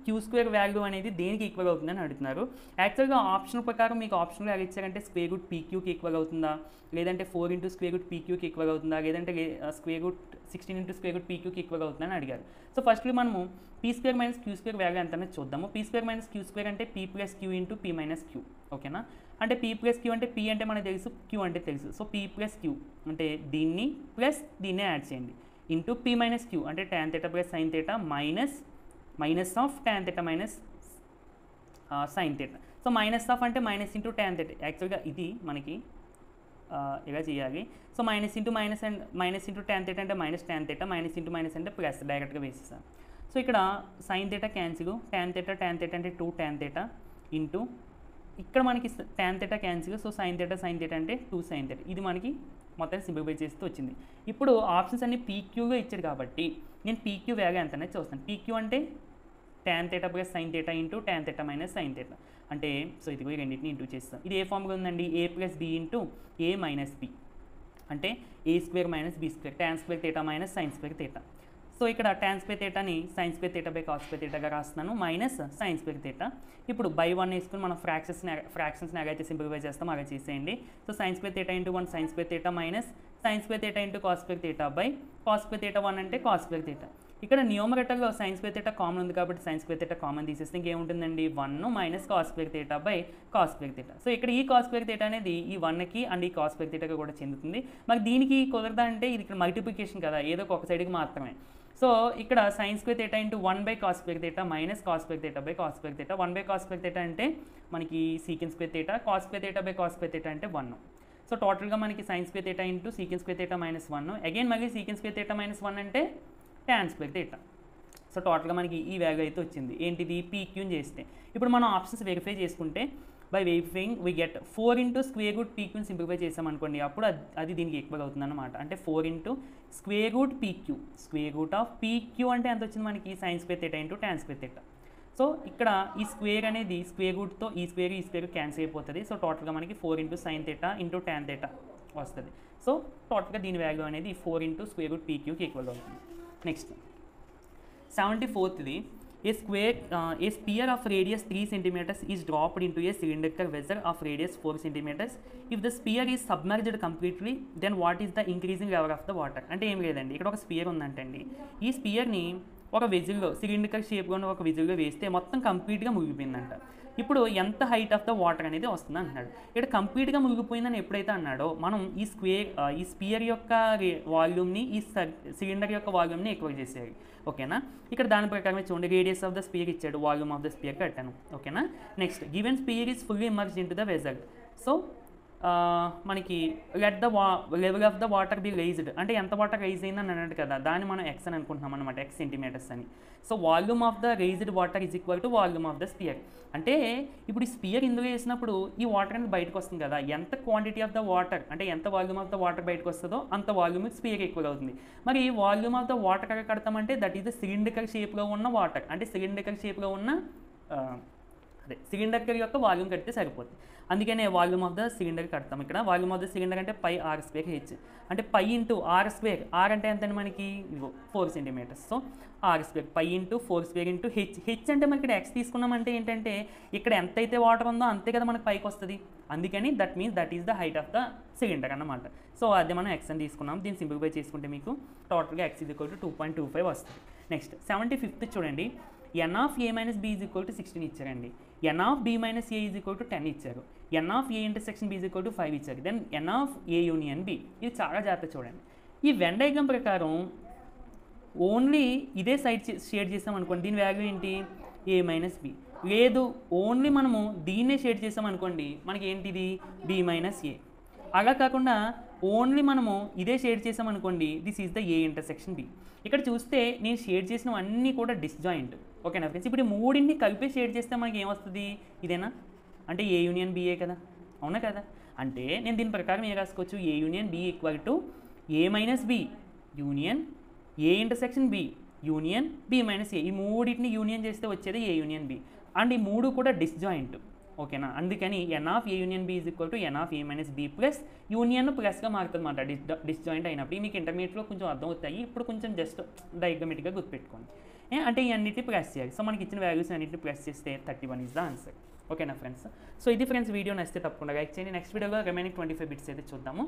Q² వాల్యూ అనేది దేనికి ఈక్వల్ అవుతుందని అడుగుతున్నారు. యాక్చువల్గా ఆప్షన్ ప్రకారం మీకు ఆప్షన్లో ఎలా ఇచ్చారంటే √PQకి ఈక్వల్ అవుతుందా, లేదంటే 4 × √PQకి ఈక్వల్ అవుతుందా, లేదంటే √16 × √PQకి ఈక్వల్ అవుతుందని అడిగారు. సో ఫస్ట్లీ మనము P² - Q² వాల్యూ ఎంత అనేది చూద్దాము. P² - Q² అంటే P + Q × P - Q. ఓకేనా? అంటే P + Q అంటే P అంటే మనకు తెలుసు, Q అంటే తెలుసు. సో P + Q అంటే దీన్ని ప్లస్ దీన్నే యాడ్ చేయండి. ఇంటూ P - Q అంటే tan θ + sin θ minus of tan θ - sin θ. సో మైనస్ ఆఫ్ అంటే మైనస్ ఇంటూ tan θ. యాక్చువల్గా ఇది మనకి ఇలా చేయాలి. So minus into minus and minus into tan θ అంటే minus tan θ, minus into minus అంటే ప్లస్ డైరెక్ట్గా వేసేసాను. సో ఇక్కడ sin θ క్యాన్సిల్, tan θ అంటే 2 tan θ ఇంటూ ఇక్కడ మనకి tan θ క్యాన్సిల్. సో sin θ అంటే 2 sin θ. ఇది మనకి మొత్తం సింప్లిఫై చేస్తూ వచ్చింది. ఇప్పుడు ఆప్షన్స్ అన్ని PQగా ఇచ్చారు కాబట్టి నేను PQ వాల్యూ ఎంత అనేది చూస్తాను. PQ అంటే tan θ + sin θ into tan θ - sin θ. అంటే సో ఇది కూడా రెండింటిని ఇంటూ చేస్తాం. ఇది ఏ ఫామ్గా ఉందండి? A + B into A - B అంటే A² - B², tan² θ - sin² θ. So ఇక్కడ tan² θని sin² θ / cos² θగా రాస్తున్నాను, మైనస్ sin² θ. ఇప్పుడు బై 1 వేసుకుని మనం ఫ్రాక్షన్స్ని ఎలాగైతే సింప్లిఫై చేస్తాం అలా చేసేయండి. So sin² θ × 1 sin² θ minus sin² θ × cos² θ by cos² θ 1 అంటే cos² θ. ఇక్కడ న్యూమరేటర్లో sin² θ కామన్ ఉంది కాబట్టి sin² θ కామన్ తీసేస్తే ఇంకేముంటుందండి? 1 minus cos² θ by cos² θ. So ఇక్కడ ఈ cos² θ అనేది ఈ 1కి అండ్ ఈ cos² θకి కూడా చెందుతుంది. మరి దీనికి కుదరదా అంటే ఇది ఇక్కడ మల్టిప్లికేషన్ కదా, ఏదో ఒక సైడ్కి మాత్రమే. సో ఇక్కడ sin² θ into 1/cos² θ minus cos² θ by cos² θ. 1/cos² θ అంటే మనకి secant² θ, cos² θ బై cos² θ అంటే 1. సో టోటల్గా మనకి sin² θ into secant² θ minus 1. Again మళ్ళీ secant² θ మైనస్ 1 అంటే tan² θ. సో టోటల్గా మనకి ఈ వాల్యూ అయితే వచ్చింది. ఏంటిది? PQని చేస్తే ఇప్పుడు మనం ఆప్షన్స్ వెరిఫై చేసుకుంటే బై వెరిఫైయింగ్ వీ గెట్ 4 × √PQని సింప్లిఫై చేసామనుకోండి, అప్పుడు అది దీనికి ఈక్వల్ అవుతుంది అనమాట. అంటే 4 × √PQ. √PQ అంటే ఎంత వచ్చింది మనకి? sin² θ into tan² θ. సో ఇక్కడ ఈ స్క్వేర్ అనేది స్క్వేర్ రూట్తో ఈ స్క్వేర్ క్యాన్సిల్ అయిపోతుంది. సో టోటల్గా మనకి 4 × sin θ ఇంటూ tan θ వస్తుంది. సో టోటల్గా దీని వాల్యూ అనేది 4 × √PQకి ఈక్వల్ అవుతుంది. Next 74th a sphere of radius 3 cm is dropped into a cylindrical vessel of radius 4 cm. If the sphere is submerged completely, then what is the increasing level of the water? అంటే ఏం లేదండి, ఇక్కడ ఒక spear ఉందంటండి. ఈ స్పియర్ని ఒక వెజిల్లో cylindrical షేప్గా ఉన్న ఒక వెజిల్లో వేస్తే మొత్తం కంప్లీట్గా ముగిపోయిందంట. ఇప్పుడు ఎంత హైట్ ఆఫ్ ద వాటర్ అనేది వస్తుంది అంటున్నాడు. ఇక్కడ కంప్లీట్గా ముగిపోయిందని ఎప్పుడైతే అన్నాడో మనం ఈ స్పియర్ యొక్క వాల్యూమ్ని ఈ సిలిండర్ యొక్క వాల్యూమ్ని ఎక్కువ చేసేయాలి. ఓకేనా? ఇక్కడ దాని ప్రకారమే చూడండి, రేడియస్ ఆఫ్ ద స్పియర్ ఇచ్చాడు, వాల్యూమ్ ఆఫ్ ద స్పియర్ కట్టాను. ఓకేనా? Next given sphere is fully emerged into the vessel. So మనకి let the level of the water be raised అంటే ఎంత వాటర్ రైజ్ అయిందని అన్నట్టు కదా, దాన్ని మనం x అని అనుకుంటున్నాం అనమాట, x సెంటీమీటర్స్ అని. So volume of the raised water is equal to volume of the spear. అంటే ఇప్పుడు ఈ స్పియర్ ఇందులో వేసినప్పుడు ఈ వాటర్ అనేది బయటకు వస్తుంది కదా, ఎంత క్వాంటిటీ ఆఫ్ ద వాటర్ అంటే ఎంత వాల్యూమ్ ఆఫ్ ద వాటర్ బయటకు వస్తుందో అంత వాల్యూమ్ స్పియర్ ఈక్వల్ అవుతుంది. మరి వాల్యూమ్ ఆఫ్ ద వాటర్ ఎక్కడ కడతామంటే దట్ ఈస్ ద సిలిండ్రికల్ షేప్లో ఉన్న వాటర్, అంటే సిలిండ్రికల్ షేప్లో ఉన్న అదే సిలిండర్ యొక్క వాల్యూమ్ కడితే సరిపోతుంది. అందుకనే వాల్యూమ్ ఆఫ్ ద సిలిండర్ కడతాం. ఇక్కడ వాల్యూమ్ ఆఫ్ ద సిలిండర్ అంటే పై ఆర్ స్క్వేర్ హెచ్, అంటే pi into r square, r అంటే ఎంత మనకి 4 centimetres. So r square pi into 4 square into h. H అంటే మనకి ఇక్కడ ఎక్స్ తీసుకున్నామంటే ఏంటంటే ఇక్కడ ఎంతైతే వాటర్ ఉందో అంతే కదా మనకి పైకి వస్తుంది. అందుకని that means that is the height of the cylinder అన్నమాట. సో అది మనం ఎక్స్ అని తీసుకున్నాం. దీన్ని సింప్లిఫై చేసుకుంటే మీకు టోటల్గా ఎక్స్ ఈజ్ ఈక్వల్ టు 2.25 వస్తుంది. నెక్స్ట్ 75th చూడండి. n of a minus b is equal to 16 ఇచ్చారండి. n of b minus a is equal to 10 ఇచ్చారు. n of a intersection b is equal to 5 ఇచ్చారు. Then n of a union b. ఇది చాలా జాగ్రత్త చూడండి. ఈ Venn diagram ప్రకారం only ఇదే సైడ్ షేడ్ చేసాం అనుకోండి, దీని వాల్యూ ఏంటి a మైనస్ b. లేదు ఓన్లీ మనము దీన్నే షేడ్ చేసాం అనుకోండి, మనకి ఏంటిది b మైనస్ a. అలా కాకుండా ఓన్లీ మనము ఇదే షేడ్ చేసాం అనుకోండి, this is the a intersection b. ఇక్కడ చూస్తే నేను షేడ్ చేసినవన్నీ కూడా డిస్జాయింట్. ఓకేనా ఫ్రెండ్స్? ఇప్పుడు మూడింటిని కలిపి షేడ్ చేస్తే మనకి ఏమొస్తుంది, ఇదేనా అంటే ఏ యూనియన్ బిఏ కదా, అవునా కదా? అంటే నేను దీని ప్రకారం ఏ రాసుకోవచ్చు, A union B equal to A minus B union A intersection B union B minus A. ఈ మూడింటిని యూనియన్ చేస్తే వచ్చేది ఏ యూనియన్ బి. అండ్ ఈ మూడు కూడా డిస్జాయింట్. ఓకేనా? అందుకని N of A union B is equal to N of A minus B plus union ప్లస్గా మారుతుంది అన్నమాట డిస్జాయింట్ అయినప్పుడు. మీకు ఇంటర్మీడియట్లో కొంచెం అర్థం అవుతాయి, ఇప్పుడు కొంచెం జస్ట్ డయాగ్రమెటిక్గా గుర్తుపెట్టుకోండి. అంటే ఈ అన్నిటిని ప్లస్ చేయాలి. సో మనకి ఇచ్చిన వాల్యూస్ అన్నింటిని ప్లస్ చేస్తే 31 ఇస్ ద ఆన్సర్. ఓకేనా ఫ్రెండ్స్? సో ఇది ఫ్రెండ్స్, వీడియో నచ్చితే తప్పకుండా లైక్ చేయండి. నెక్స్ట్ వీడియోలో రిమైనింగ్ 25 బిట్స్ అయితే చూద్దాము.